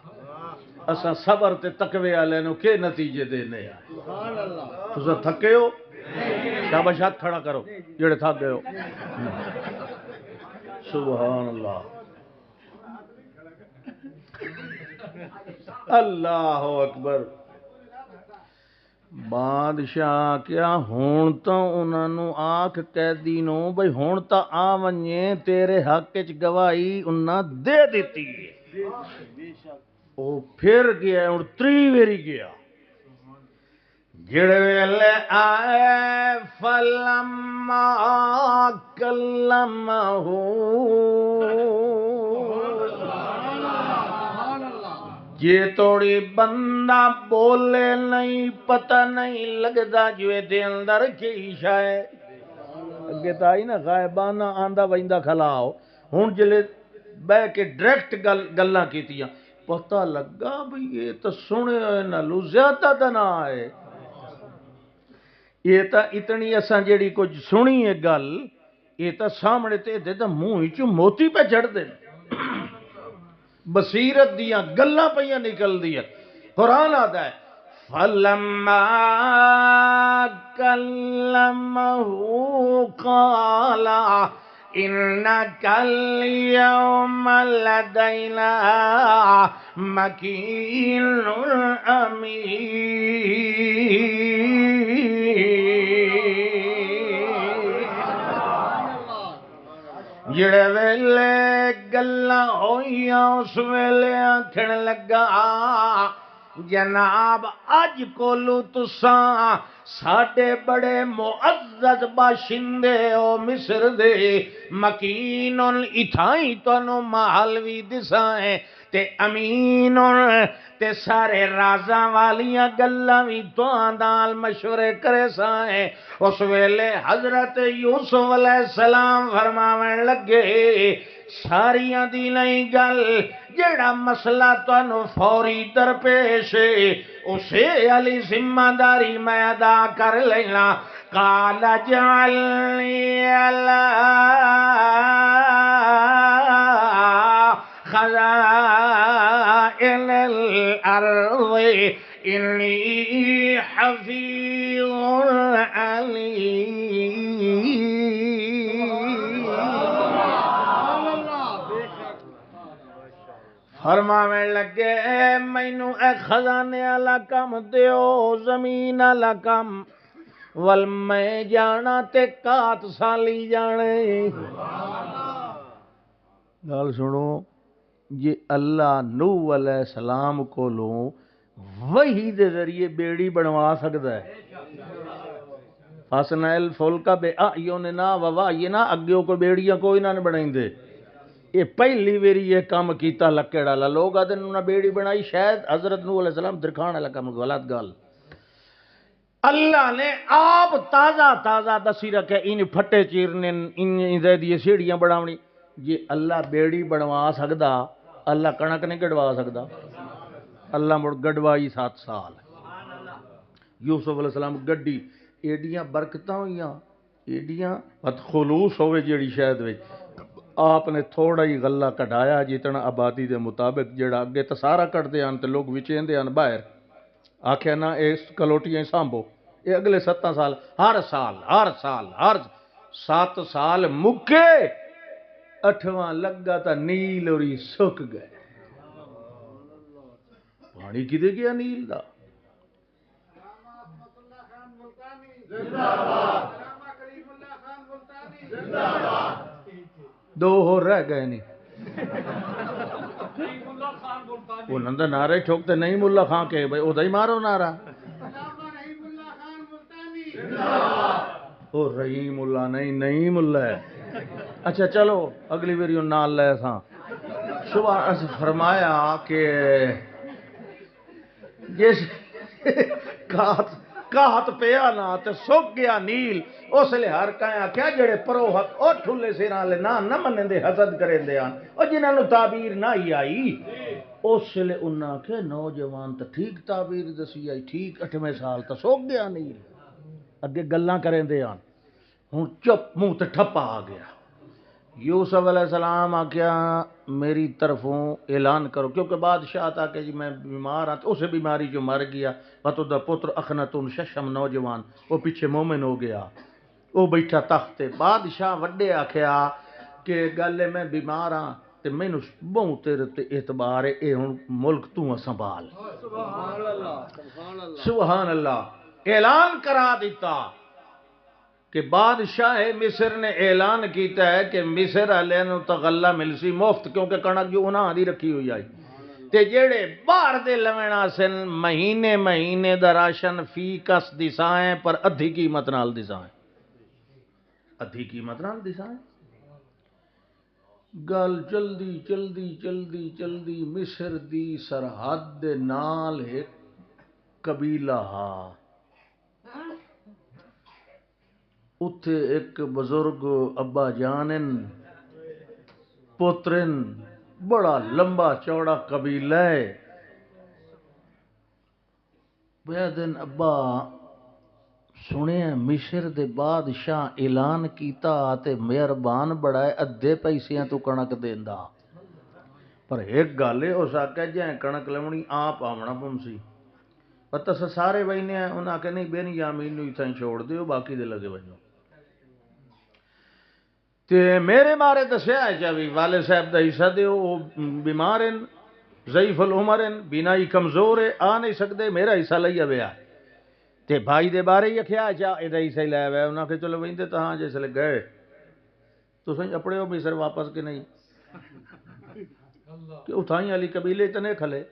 اساں صبر تے تقوی والے نو کے نتیجے دینے آئے. تساں تھکے ہو شاباش ہاتھ کھڑا کرو جڑے تھک گئے ہو سبحان اللہ اللہ اکبر بادشاہ کیا ہون تو انہاں نو آکھ قیدی نو بھئی ہون تا آ ونجے تیرے حق وچ گواہی انہاں دے دیتی ہے او پھر گیا ہن تری ویری گیا جڑے ویلے آئے فلما کلمہ یہ توڑی بندہ بولے نہیں پتہ نہیں لگدا جو دے اندر کی شے اگے تا ہی نا غائبانہ آندا ویندا کھلاؤ ہن جلے بہ کے ڈائریکٹ گلاں کیتیاں پتہ لگا بھئی یہ تو سنے نالو زیادہ دا نہ آئے یہ تا اتنی اساں جیڑی کچھ سنی ہے گل یہ تا سامنے تے دے تے منہ چ موتی پہ چڑھ دے بصیرت دیاں گلاں پہ نکل دیا قرآن آتا ہے فَلَمَّا كَلَّمَهُ قَالَ إِنَّكَ الْيَوْمَ لَدَيْنَا مَكِينٌ أَمِينٌ جڑے ویلے گلاں ہوئیاں اس ویلے آکھن لگا جناب اج کولو تساں ساڈے بڑے معزز باشندے او مصر دے مکین اتھائیں تانوں محل وی دساں تے امین تے سارے رازاں والیاں گلاں وی تواں نال مشورے کرے ساں اس ویلے حضرت یوسف علیہ السلام فرماون لگے ساریاں دی نہیں گل جڑا مسئلہ تانوں فوری درپیش اسے علی ذمہ داری میں ادا کر لینا قال جعلنی علی خزائن الارض انی حفیظ علیم فرماویں لگے مینو اے خزانے والا کم دیو زمین والا کم ول میں جانا تے کات سالی جانے گل سنو یہ اللہ نوح علیہ السلام کو لوں وحی دے ذریعے بیڑی بنوا سکتا ہے فَأَصْنَعِ الْفُلْكَ بِأَعْيُنِنَا وَوَحْيِنَا اگیوں کو بیڑیاں کوئی نہ بنائیں دے یہ پہلی ویری یہ کام کیتا لکڑ والا لوگ آدھے انہوں نے بیڑی بنائی شاید حضرت نوح علیہ السلام درکھان والا کام غلط گل اللہ نے آپ تازہ تازہ دسی رکھے ان پھٹے چیرنے ان دے دیے سیڑیاں بڑھاونی یہ اللہ بیڑی بنوا سکدا اللہ کنک نہیں گڑوا سکدا اللہ مڑ گڑوائی 7 سال یوسف علیہ السلام گڈی ایڈیاں برکتاں ہوئیاں ایڈیاں خلوص ہوئے جیڑی شاید وچ آپ نے تھوڑا ہی غلہ کٹایا جتنا آبادی دے مطابق جڑا اگے تو سارا کٹتے ہیں تو لوگ وچیندے ہیں باہر آکھیا نا اس کلوٹیاں سانبو یہ اگلے 7 سال ہر 7 سال مکے 8واں لگا تا نیل اوری سک گئے پانی کدے گیا نیل دا دو ہو رہ گئے نہیں انہوں نے نعرے ٹھوکتے نہیں ملا خان کے بھائی ادھا ہی مارو نعرہ او رحیم اللہ نہیں ملا ہے اچھا چلو اگلی ویڈیو نال لے ساں صبح فرمایا کہ جس کہت پیا نا تے سک گیا نیل اس لئے ہر کہاں کیا جڑے پرو حق او ٹھلے سیران لے نا منن دے حسد کریں دے آن او جنہاں نو تعبیر نہ ہی آئی اس لئے انہاں کہ نوجوان تا ٹھیک تعبیر دسی آئی ٹھیک 8ویں سال تا سک گیا نیل اگے گلاں کریں دے آن ہوں چپ منہ تے ٹھپا آ گیا یوسف علیہ السلام آکیا میری طرفوں اعلان کرو کیونکہ بادشاہ تھا کہ جی میں بیمار ہاں تو اسے بیماری جو مر گیا تو دا پتر اخنتون ششم نوجوان وہ پیچھے مومن ہو گیا وہ بیٹھا تخت بادشاہ وڈے آخیا کہ گل ہے میں بیمار ہاں تے مینوں بہت تیرے تے اعتبار ہے اے ہن ملک تو سنبھال سبحان اللہ اعلان کرا دیتا کہ بادشاہ مصر نے اعلان کیتا ہے کہ مصر والے نو تغلہ مل سی مفت کیونکہ کنک جو انہاں دی رکھی ہوئی آئی تے جیڑے باہر دے لوینا سن مہینے مہینے دا راشن فی کس دسائیں پر ادھی قیمت نال دسائیں ادھی قیمت نال دسائیں گل چلدی چلدی چلدی چلدی مصر دی سرحد دے نال ایک قبیلہ ہا اتھے ایک بزرگ ابا جانن پوترن بڑا لمبا چوڑا قبیلہ ہے بے دن ابا سنے مصر دے بادشاہ اعلان کیتا تے مہربان بڑا ہے ادھے پیسیاں تو کنک دیندا پر ایک گل ہے اس آکھیا جے کنک لمنی آپ آونا پونسی پتہ سارے بہنے ہیں انہاں کہ نہیں بن یامین نو ایتھاں چھوڑ دیو باقی دے لگے بنو تے میرے مارے دسیا ہے کہ والد صاحب دا حصہ دیو وہ بیمار ہیں ضعیف العمر ہیں بینائی کمزور ہے آ نہیں سکتے میرا حصہ لئی اویا تے بھائی دے بارے ہی کھیا جا اے دا حصہ لے اویا انہاں کہ چلو ویندے تاں جس لے گئے تو سن اپنے ہو مصر واپس کے نہیں کہ اتھائی علی قبیلے اتنے کھلے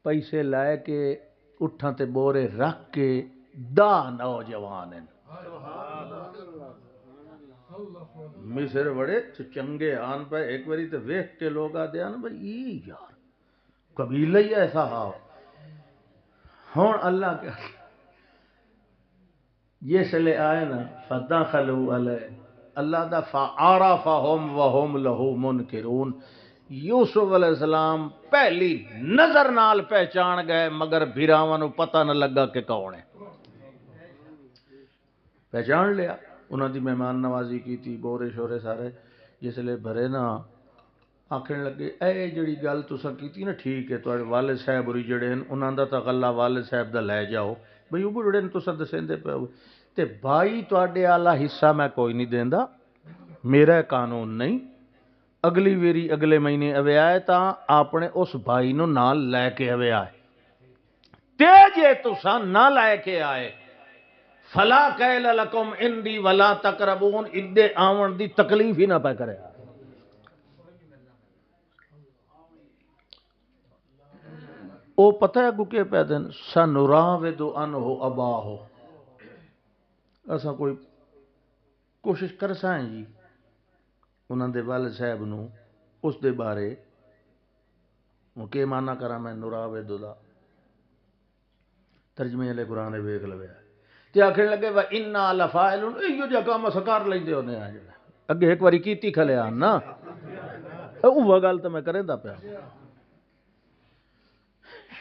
پیسے لائے کے اٹھاں تے بورے رکھ کے دا نوجوان ہیں مصر بڑے چنگے آن پہ ایک باری تو ویکھ کے لوگ آدھے آن بھائی یہ یار قبیلہ ہی ایسا ہاں ہون اللہ کے یہ سلے آئے نا فَدَخَلُوا عَلَيْهِ اللہ دا فَعَرَفَهُمْ وَهُمْ لَهُ مُنْكِرُونَ یوسف علیہ السلام پہلی نظر نال پہچان گئے مگر بھیراواں نو پتہ نہ لگا کہ کون ہے پہچان لیا انہاں دی مہمان نوازی کی تھی بورے شورے سارے جس لے بھرے نا آکھن لگے اے جڑی گل تساں کیتی نا ٹھیک ہے تواڈے والد صاحب ہوری جڑے ہیں انہاں دا تا غلہ والد صاحب دا لے جاؤ بھئی وہ جڑے تساں دسیندے پے تے بھائی تواڈے والا حصہ میں کوئی نہیں دیندا میرا قانون نہیں اگلی ویری اگلے مہینے اویا ہے تاں اپنے اس بھائی نو نال لے کے اویا ہے تے جے تساں نہ لے کے آئے فلا کیل لکم اندی ولا تقربون ادے آون دی تکلیف ہی نہ پہ کرے او پتہ ہے اگو کہ پہ دن سنراود عنہ اباہو ایسا کوئی کوشش کر سائیں جی انہاں دے والد صاحب نو اس دے بارے وہ کہ مانا کرا میں نراود دا ترجمے علیہ قرآن ویکھ لویا تے آکھن لگے وا انا لفاعلون ایو جا کام سکار لیندے ہونے آ جڑا اگے ایک واری کیتی کھلے آن نا اوہ گل تے میں کریندا پیا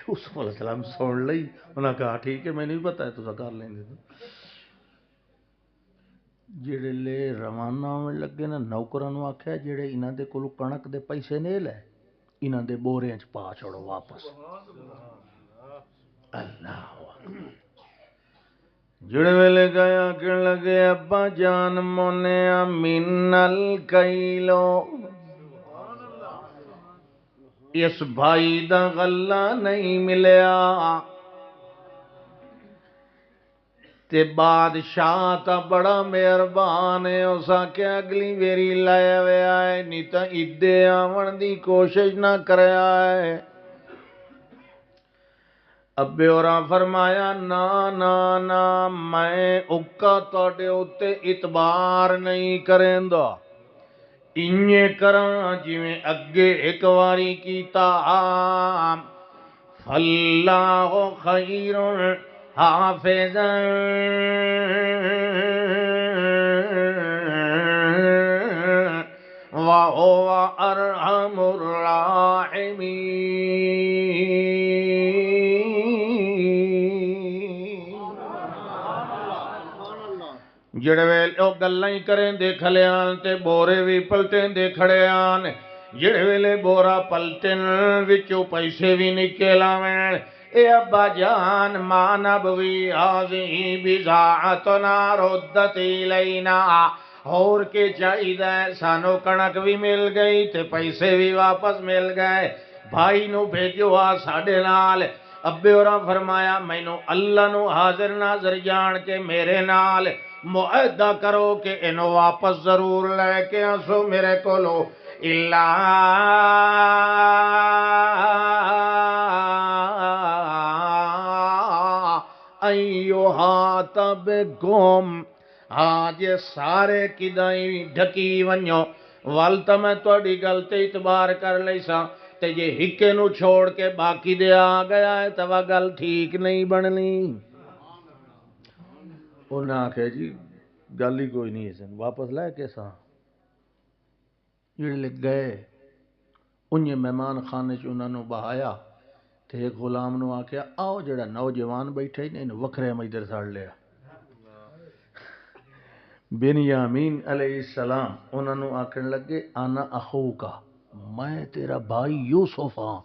یوسف علیہ السلام سن لئی انہاں کہا ٹھیک ہے میں نہیں پتہ ہے تو سکار لیندے جڑے لے روانہ ہونے لگے نا نوکراں نو آکھیا جڑے انہاں دے کولوں کنک دے پیسے نے لے انہاں دے بوریاں چ پا چھوڑو واپس اللہ جڑے ویلے گیا کہن لگے ابا جان مونیا منل کیلو اس بھائی دا غلہ نہیں ملیا تے بادشاہ تا بڑا مہربان ہے اس آکھیا اگلی ویری لائے ہوئے آئے نہیں تا ادے آون دی کوشش نہ کرے آئے ابے اوراں فرمایا نا نا نا میں اکا توڑے ہوتے اعتبار نہیں کریندا انجے کراں جویں اگے ایک واری کیتا فاللہ خیر حافظا وہو ارحم الراحمین جڑے ویلے او گلاں ہی کریں دے کھلیان تے بورے بھی پلٹیں دے کھڑیان جڑے ویلے بورا پلٹن وچوں پیسے بھی نکل آویں اے ابا جان ما نبوی آزی بزاعتنا ردت الینا، اور کے چاہیدہ سانو کنک بھی مل گئی تے پیسے بھی واپس مل گئے، بھائی نو بھیجو آ ساڑھے نال۔ ابے اور فرمایا مینو اللہ نو حاضر ناظر جان کے میرے نال معاہدہ کرو کہ انو واپس ضرور لے کے آسو میرے کولو، اللہ ایوہا تب گم، ہاں جے سارے کدائیں ڈھکی ونیو والتا میں توڑی گلتے اعتبار کر لئی سا، تے جے ہکے نو چھوڑ کے باقی دے آ گیا ہے تو وہ گل ٹھیک نہیں بننی۔ انہاں آکھے جی گل ہی کوئی نہیں سن، واپس لے کے سا جڑے لے گئے انہیں مہمان خانے چ انہاں نو بہایا تے ایک غلام نو آکھیا آؤ جڑا نوجوان بیٹھے ہی نہیں وکھرے میں ادھر ساڑ لیا۔ بنیامین علیہ السلام انہاں نو آکھن لگے انا اخوکا، میں تیرا بھائی یوسف ہاں،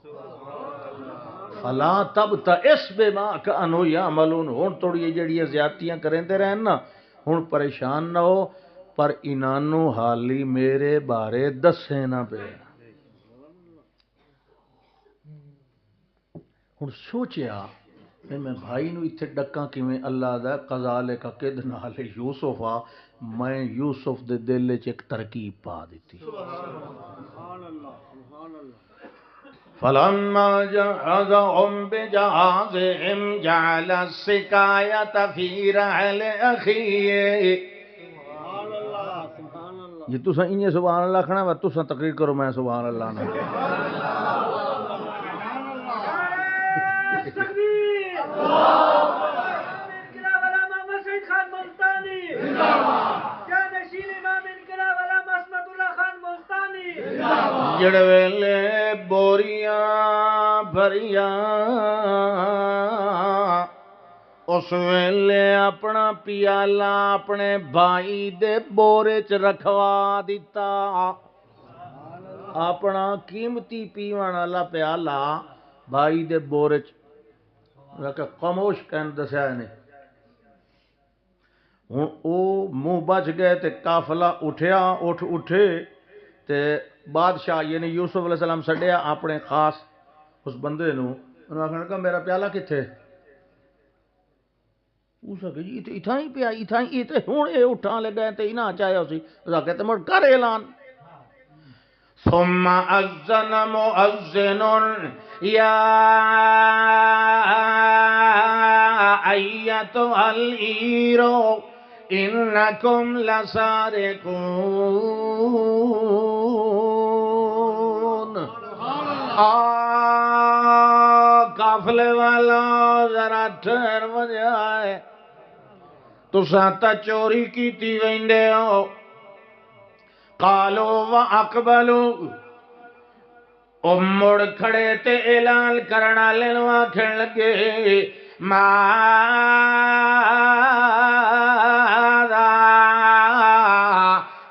فلا تبتئس بما کانوا یعملون، ہن توڑی جڑیاں زیادتیاں کریندے رہن نا ہن پریشان نہ ہو، پر انہاں نو حالی میرے بارے دسے نہ پے۔ ہن سوچیا کہ میں بھائی نو ایتھے ڈکاں کیویں، اللہ دا قذالک قد نال یوسف آ، میں یوسف دے دل وچ ایک ترکیب پا دیتی۔ فلما جهزهم بجهازهم جعل السقاية في رحل أخيه۔ یہ تساں انہیں سبحان اللہ کھنا ہے تساں تقریر کرو میں سبحان اللہ نہ جڑ ویلے بوریاں بھریاں اس ویلے اپنا پیالہ اپنے بھائی دے بورے چ رکھوا دیتا، اپنا قیمتی پیوان والا پیالہ بھائی دے بورے چ رکھ خاموش کہن دسیا نے۔ ہن او منہ بچ گئے تے قافلہ اٹھے تے بادشاہ یعنی یوسف علیہ السلام سڈیا اپنے خاص اس بندے نو، انہوں نے کہا میرا پیالہ کتھے؟ اس نے کہا جی اتھا ہی پیا اتھا ہی ہوں اے اٹھان لے گئے تے انہاں چاہے اسی، اس نے کہتے مڑ کر اعلان۔ ثم اذن مؤذن یا ایتھا العیر انکم لسارقون۔ قافلے والا ذرا ٹھہر وجہ ہے، تساں تا چوری کیتی ویندے ہو۔ قالوا واقبلوا، او مڑ کھڑے تے اعلان کرنا لینو آکھن لگے ماذا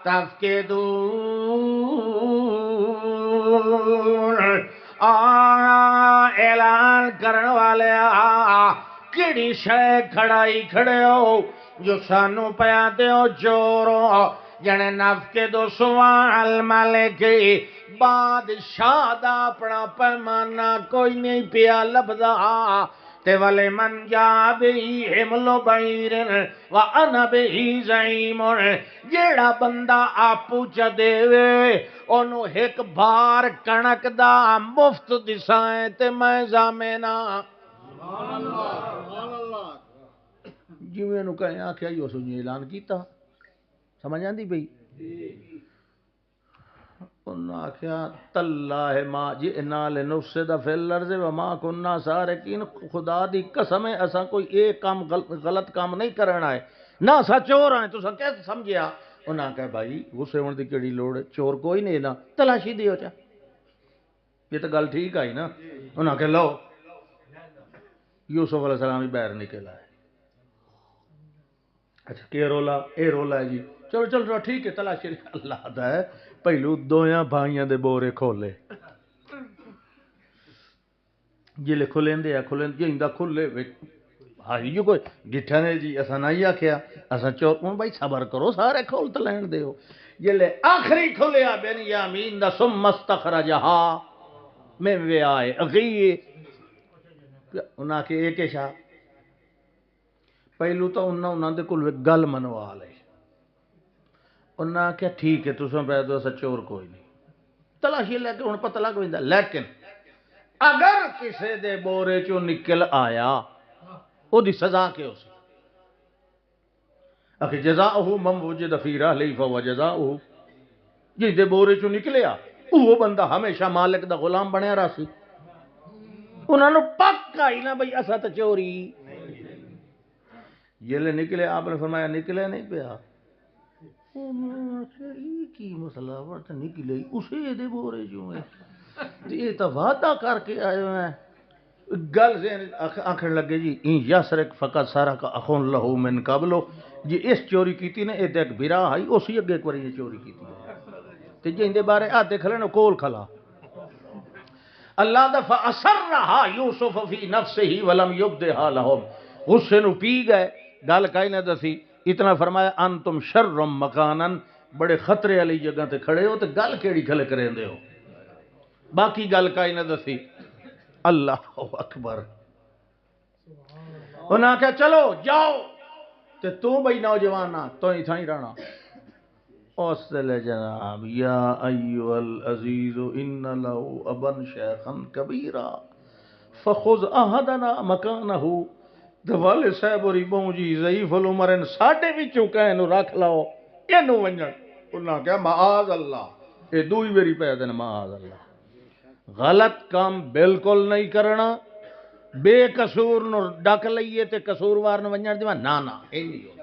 تفقدون، اعلان کرن والے کیڑی شے کھڑائی کھڑے ہو جو سانو پیا دیو چورو، جنے نفقدو سواء الملک، بادشاہ دا اپنا پیمانہ کوئی نہیں پیا لبدا، تے والے من جا بہی حمل بعیر وانا بہی زعیم، جیڑا بندہ آپو چا دیوے انو ایک بار کنک دا مفت دسائیں تے میں زامینا۔ جیویں نو کہیں آکھیا یوسف نے اعلان کیتا، سمجھ آندی بھئی؟ انہاں آکھیا تاللہ ما جئنا لنفسد فی الارض وما کننا سارقین، خدا دی قسم ہے اساں کوئی ایک کام غلط کام نہیں کرنا ہے، نہ اساں چور ہیں، تساں کیسے سمجھیا؟ انہاں کہا بھائی غصے ہونے دی کیڑی لوڑ ہے، چور کوئی نہیں نا، تلاشی دیو چا، یہ تو گل ٹھیک آئی نا۔ انہاں کہا لو یوسف علیہ السلام ہی باہر نکل آئے۔ اچھا کیا رولا؟ اے رولا ہے جی، چلو چلو ٹھیک ہے تلاشی اللہ دا ہے، پہلو دویاں بھائیاں دے بورے کھولے، جلے کھلیں جیندہ کھلے ہائی جو کوئی ڈٹھا نے جی اسا نہیں آکھیا اسا چور ہوں بھائی صبر کرو سارے کھول تو لین دیو جلے آخری کھلیا بنیامین دا ثم استخرجہا میں وے آئے اغیے انہاں کے ایک شاہ پہلو تو انہاں دے کل گل منوا لے انہاں کیا ٹھیک ہے تساں پہ دو اسا چور کوئی نہیں تلاشی لے کے ہن پتہ لگ ویندا لیکن اگر کسے دے بورے چوں نکل آیا او دی سزا کے ہو سی اکھے جزاؤہ من وجد فی رحلی فہو جزاؤہ جس دے بورے چوں نکلیا وہ بندہ ہمیشہ مالک دا غلام بنیا رہا سی انہاں نو پکا ہی نہ بھئی اسا تے چوری جلے نکلے آپ نے فرمایا نکلے نہیں پیا یہ کی مسئلہ ورت نکلے اسے دے بورے چوں ہے یہ تو وعدہ کر کے آئے ہیں گل ذہن آنکھن لگے جی این یسرک فقط سارا کا اخون لہو من قبلو جی اس چوری کیتی نے ایک ایک برا آئی اسی اگے ایک باری یہ چوری کیتی ہے تے جن دے بارے آتے کھلے نو کول کھلا اللہ دا فَأَسَرَّهَا یوسف فی نفسہی ولم یبدہا لہم غصے نو پی گئے گل کائی نہ دسی اتنا فرمایا انتم شرم مکانن بڑے خطرے والی جگہ تے کھڑے ہو تے گل کیڑی کھلے کریں دے ہو باقی گل کائی نہ دسی اللہ اکبر انہاں کہا چلو جاؤ تے تو بھئی نوجوانہ تو ہی تھا ہی رہنا اوصل جناب یا ایوہ العزیز ان لہو ابن شیخا کبیرا فخذ احدنا مکانہو دوالے صاحب اور بہوں جی ضعیف العمرن ساڑھے بھی چکے نو رکھ لاؤ اینو ونجن انہاں کہا معاذ اللہ اے دوئی میری پیدن معاذ اللہ غلط کام بالکل نہیں کرنا بے قصور نو ڈک لئیے تے قصوروار نو ونجن دیوا نا اے نہیں ہو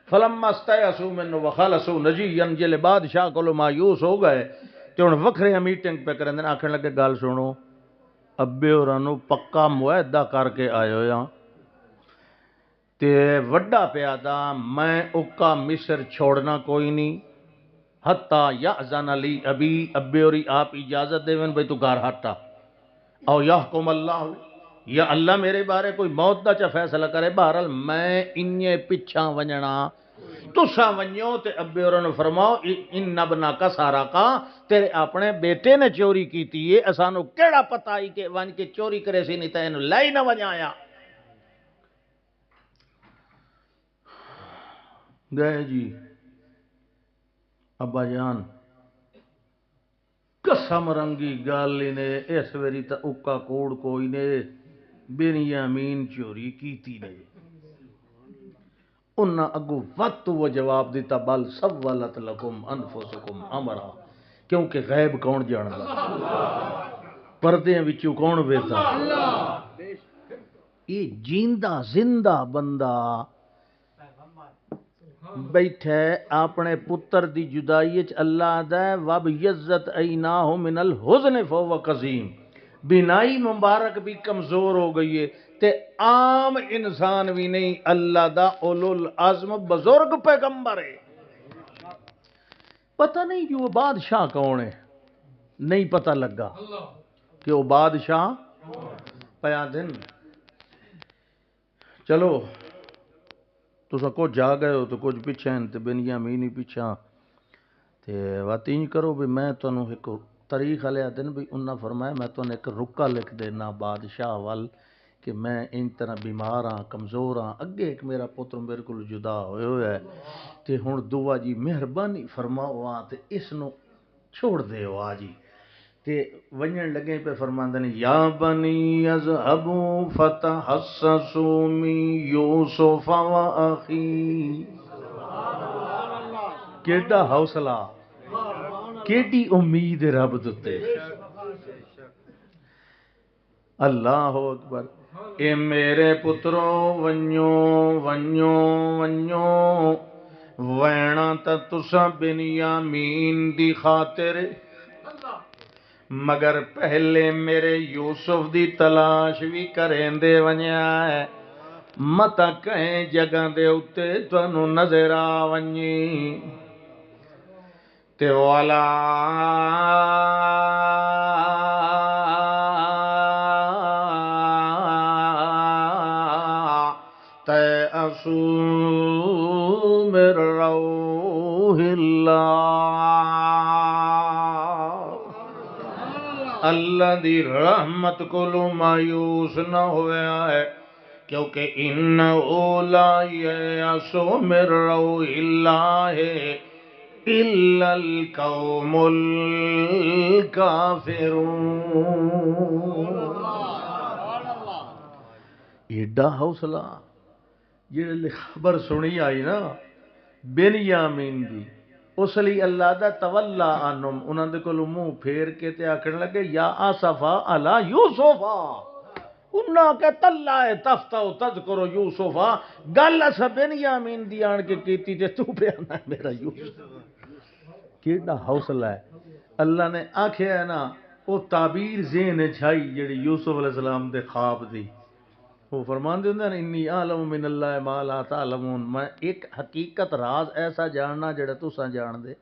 فلما استیأسوا منه وخلصوا نجیا جلے بادشاہ کو مایوس ہو گئے تے ہن وکھرے میٹنگ پہ کرن آکھن لگے گل سنو ابے ہوراں نو پکا معاہدہ کر کے آئے ہویا تے وڈا پیادا میں اکا مصر چھوڑنا کوئی نہیں حتی یأذن لی ابی ابے ہوری آپ اجازت دے بھئی تو گھر ہٹا او یحکم اللہ یا اللہ میرے بارے کوئی موت دا چا فیصلہ کرے بہرحال میں انہیں پچھا ونجنا تسا ونجو تے ابے اور نے فرماؤ ان ابنا کا سارا کا تیرے اپنے بیٹے نے چوری کیتی ہے اسانو کیڑا پتہ ہی کہ ون کے چوری کرے سی نہیں تے اینو لائی نہ ونجایا گئے جی ابا جان قسم رنگی گالی نے اس ویری تا اکا کوڑ کوئی نے بنیامین چوری کیتی نے انہاں اگو وقت وہ جواب دیتا بل سولت لکم انفسکم امرا کیونکہ غیب کون جاندا پردے وچوں کون ویتا یہ جیندہ زندہ بندہ بیٹھے اپنے پتر دی جدائی اللہ دے وب یزت ایناہ من الحزن فہو قزیم بینائی مبارک بھی کمزور ہو گئی ہے تے عام انسان بھی نہیں اللہ دا اولو العظم بزرگ پیغمبر ہے پتہ نہیں کہ وہ بادشاہ کون ہے نہیں پتہ لگا کہ وہ بادشاہ پیا دن چلو تو سا کچھ جا گئے ہو تو کچھ پیچھے ہیں تے بنیامین ہی پیچھا تے واتین کرو بھی میں تو انہوں ایک تاریخ علیہ دن بھی انہاں فرمایا میں تو ایک رکا لکھ دینا بادشاہ وال کہ میں ان طرح بیمار ہاں کمزور ہاں اگے ایک میرا پتر میرے کو جدا ہوئے ہوئے ہے تے ہن دعا جی مہربانی فرماؤ آن تے اس نو چھوڑ دے ہو آجی تے ونجن لگے پہ فرماندنی یا بنی اذهبوا فتحسسوا من یوسف و اخی کیڑا حوصلہ کیڑی امید رب دتے اللہ اکبر اے میرے پترو ونجو ونجو ونجو وینا تا تسا بنیامین دی خاطر مگر پہلے میرے یوسف دی تلاش بھی کریں دے ونیا ہے متا کہیں جگہ دے اتے تنو نظر آونی تے والا اللہ اللہ دی رحمت کو مایوس نہ ہویا ہے کیونکہ انہو لا ییأس من روح اللہ الا القوم الکافرون۔ ایڈا حوصلہ جڑے خبر سنی آئی نا بنیامین دی اس لیے اللہ دا تولا عنہم انہاں دے کولوں منہ پھیر کے تے آکھن لگے یا آسفا علی یوسفا انہاں کہ تلا ہے تفتہ تذکر یوسفا گل اس بنیامین دی آن کے کیتی تے تو بیانا میرا یوسف کیڑا حوصلہ ہے۔ اللہ نے آکھیا ہے نا وہ تعبیر ذہن چھائی جڑی یوسف علیہ السلام دے خواب دی وہ فرمان دے ہوندے انی اعلم من اللہ ما لا تعلمون میں ایک حقیقت راز ایسا جاننا جڑا تساں جان دے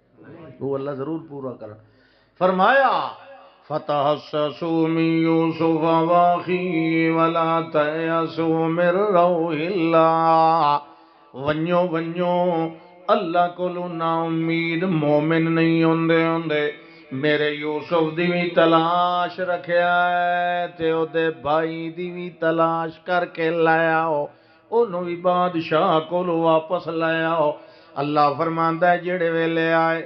وہ اللہ ضرور پورا کرنا۔ فرمایا فتحسسوا من یوسف واخیہ ولا تیأسوا من روح اللہ ونجو ونجو اللہ کولو نا امید مومن نہیں ہوندے میرے یوسف دی بھی تلاش رکھیا ہے تے او دے بھائی دی بھی تلاش کر کے لایا ہو انہوں بھی بادشاہ کولو واپس لایا ہو۔ اللہ فرماندا ہے جڑے ویلے آئے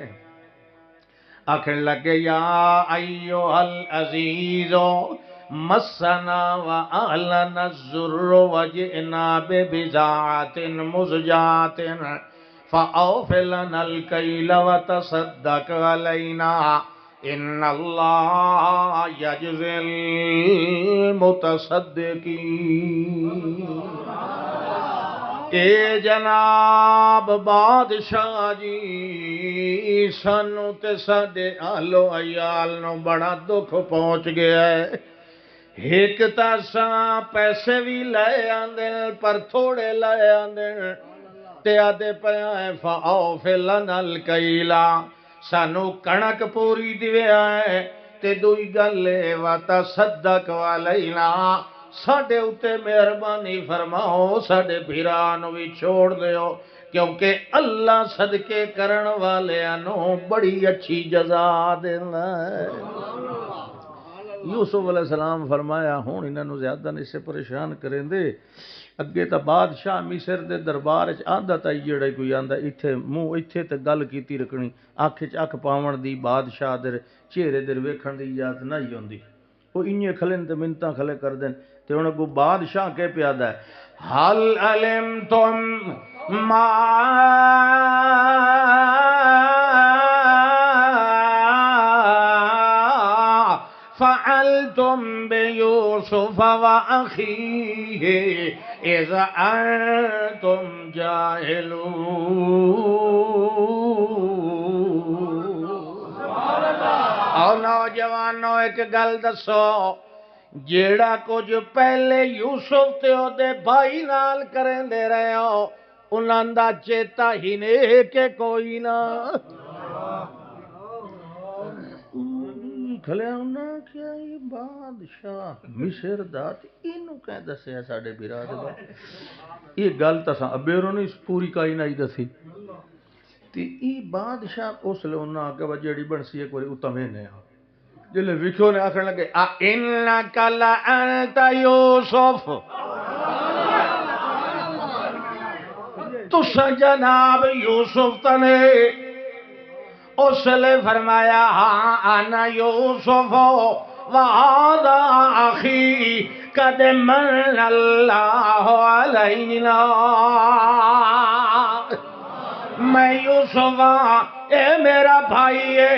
آکھن لگے یا ایھا العزیز مسنا واہلنا الضر وجئنا ببضاعۃ مزجاۃ فأوف لنا الکیل وتصدق علینا ان اللہ یجزی المتصدقین۔ اے جناب بادشاہ جی سانو تے ساڈے آلو عیال نو بڑا دکھ پہنچ گیا ہے ایک تاں ساں پیسے بھی لے آندے پر تھوڑے لے آندے تے آدے پیا ہے فأوف لنا الکیلا سانو کنک پوری دیویا ہے تے دوئی گلے وتصدق علینا ساڈے اُتے مہربانی فرماؤ ساڈے بھرانو بھی چھوڑ دیو کیونکہ اللہ صدقے کرن والےانو بڑی اچھی جزا دینا ہے۔ یوسف علیہ السلام فرمایا ہون انہاں نو زیادہ نہیں سے پریشان کریں دے اگے تا بادشاہ مصر دے دربار وچ آندا تا جڑا کوئی آندا ایتھے منہ ایتھے تے گل کیتی رکھنی اکھ وچ اکھ پاون دی بادشاہ دے چہرے دے ویکھن دی اجازت نہیں ہوندی وہ انہیں کھلن تے منتاں کھلے کر دین تے انہاں کو بادشاہ کے پیادا ہے حل علمتم ما فعلتم بیوسف واخیہ اذ انتم جاہلون۔ اور نوجوانوں ایک گل دسو جیڑا کچھ پہلے یوسف تے او دے بھائی نال کریں دے رہے ہو انہاں دا چیتا ہی نے کہ کوئی نہ کھلے انہاں کیا یہ بادشاہ مصر دا تے اینوں کہہ دسیا ساڈے بھرا دے بات یہ گل تساں ابیروں نہیں پوری کائی نہیں دسی تے ای بادشاہ اس لے انہاں کہ جیڑی بنسی ایک واری اتاں وینے ہاں جلے وکھو نے آکھن لگے اِنَّكَ لَأَنْتَ یوسف تُسا جناب یوسف تنے اس لے فرمایا ہاں انا یوسف وَهَذَا أَخِي قَدْ مَنَّ اللَّهُ عَلَيْنَا میں یوسف اے میرا بھائی ہے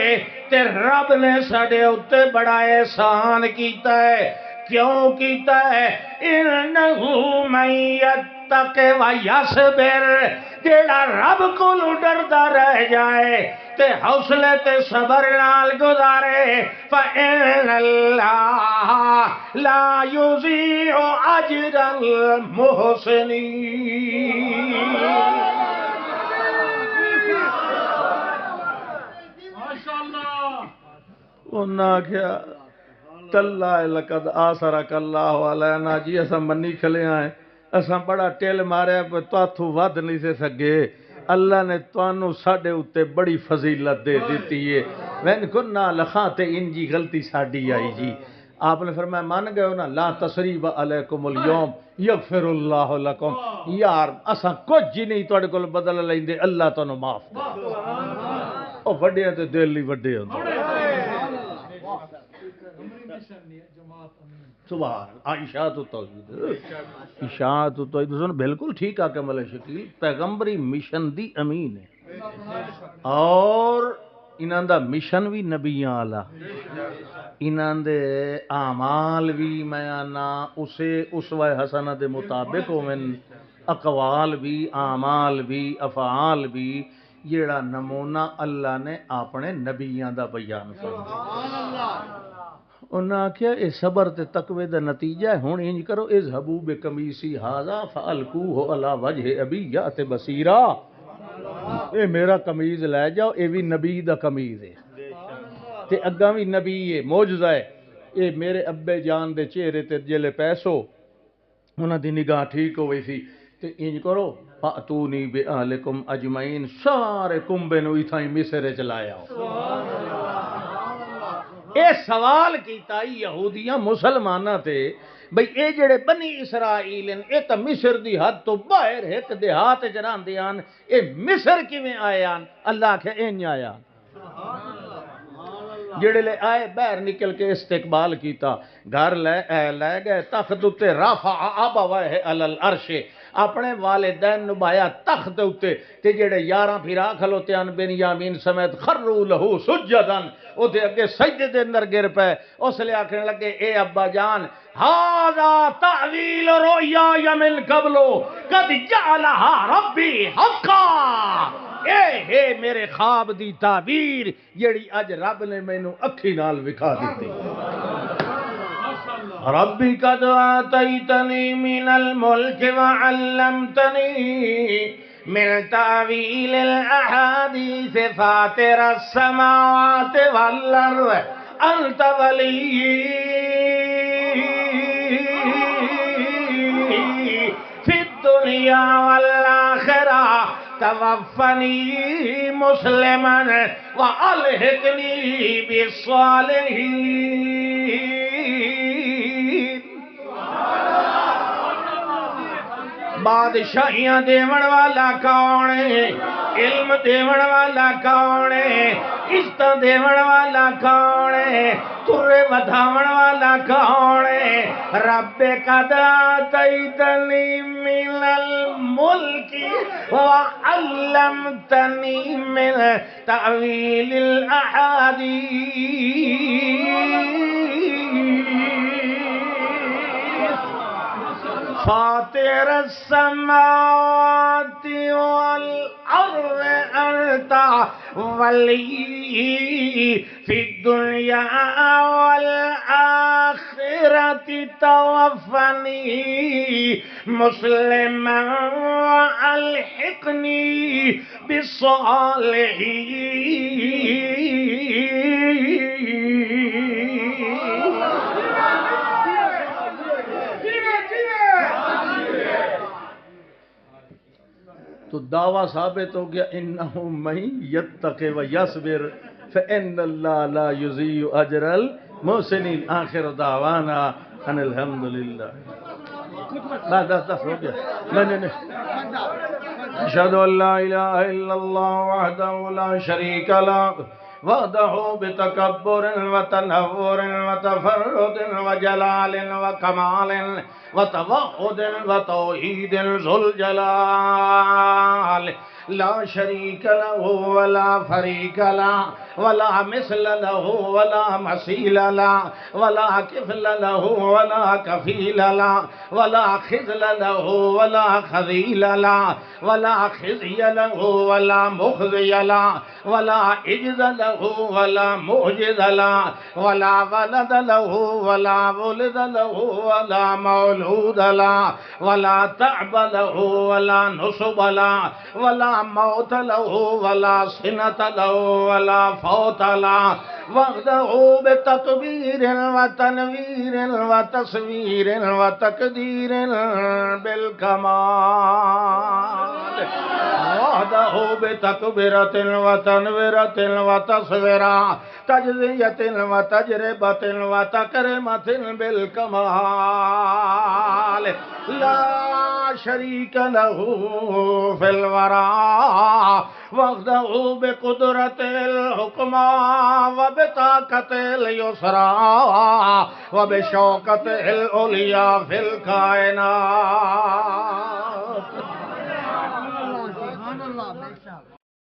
تے رب نے ساڈے اُتے بڑا احسان کیتا ہے کیوں کیتا ہے انہو من یتق ویصبر جیڑا رب کو ڈردا رہ جائے تے حوصلے تے صبر نال گزارے فإن اللہ لا یضیع اجر المحسنین۔ انہاں کیا تاللہ لقد آثرک اللہ علینا جی اساں منی کھلے آئے اساں بڑا ٹیل مارے تو ود نہیں سے سگے اللہ نے توانو ساڈے اتے بڑی فضیلت دے دیتی ہے وین کنا لکھاں تے انجی غلطی ساڈی آئی جی آپ نے فرمایا مان گئے ہو نا لا تسریب علیکم اليوم یغفر اللہ لکم یار اساں کچھ جی نہیں تواڈے کول بدل لیندے اللہ تانوں معاف کر او وڈیاں تے دل ہی وڈے ہوندے سبحان اشاعت التوحید اشاعت التوحید سن بالکل ٹھیک آ کہ مل شکیل پیغمبری مشن دی امین ہے اور انہاں دا مشن بھی نبیاں والا انہاں دے اعمال بھی میں آنا اسے اسوہ حسنہ دے مطابق ہوون اقوال بھی اعمال بھی افعال بھی جیڑا نمونہ اللہ نے اپنے نبیاں دا بیان فرمایا انہاں آخیا اے صبر تے تقوی دا نتیجہ ہے ہن انج کرو اذهبوا بقمیصی ھذا فالقوه علی وجه ابی یات بصیرا اے میرا قمیض لے جاؤ اے بھی نبی دا قمیض ہے تے اگاں بھی نبی ہے معجزہ ہے اے میرے ابے جان دے چہرے تے جلے پیسو انہاں دی نگاہ ٹھیک ہوئی سی تے انج کرو فاتونی بآلکم اجمعین سارے کنبے نو ایتھاں مصر وچ لایا اے سوال کیتا یہودیاں مسلماناں تے بھئی اے جڑے بنی اسرائیل ہیں اے تا مصر دی حد تو باہر ایک دیہات وچ رہندے ہن اے مصر کیویں آئے ہن اللہ کہ انج آیا جڑے لے آئے باہر نکل کے استقبال کیتا گھر لے گئے تخت اتے رافع ابویہ علی العرش اپنے والدین نبایا تخت اتے تے جڑے 11 پھرا کھلوتے ان بنیامین سمیت خروا لہو سجدن او دے اگے سجدے دے اندر گر پے اس لیے آکھنے لگے اے ابا جان ھذا تعویل رؤیا من قبل قد جعلها ربی حقا اے میرے خواب دی تعبیر جڑی اج رب نے مینوں اکھی نال وکھا دتی ربی قد آتیتنی من الملک وعلمتنی من تعویل الاحادیث فاطر السماوات والارض انت ولی فی الدنیا والآخرہ توفنی مسلما والحقنی بالصالحین بادشاہیاں دیون والا کون ہے علم دیون والا کون ہے عزت دیون والا کون ہے ترے ودھاون والا کون ہے رب قد آتیتنی من الملک وعلمتنی من تعویل الاحادیث فاطر السماوات والارض انت ولی فی الدنیا والآخرة توفنی مسلما والحقنی بالصالحین تو دعویٰ ثابت ہو گیا انہو من یتقی و یصبر فإن اللہ لا یضیع اجر المحسنین آخر دعوانا ان الحمدللہ دس ہو گیا نہیں اشہد ان لا الہ الا اللہ وحدہ لا شریک له وحدہ بتکبر وتنور وتفرد وجلال وکمال وتوحد وتوحید ذو الجلال لا شریک له ولا فریق له ولا مثل له ولا مثیل له ولا کفل له ولا کفیل له ولا خذل له ولا خذیل له ولا خزی له ولا مخزی له ولا عجز له ولا معجز له ولا ولد له ولا ولد له ولا مولود له ولا تعب له ولا نصب له ولا موت له ولا سنة له ولا فوت له وحدہ بتکبیر و تنویر و تصویر و تقدیر بالکمال وحدہ بتکبرۃ و تنویرۃ و تصویرہ تجزیۃ و تجربۃ و تکرمۃ بالکمال لا شریک لہ فی الورى وحدہ بقدرۃ الحکمہ و بطاقت اليسرى و بشوکت العلیٰ فی الکائنات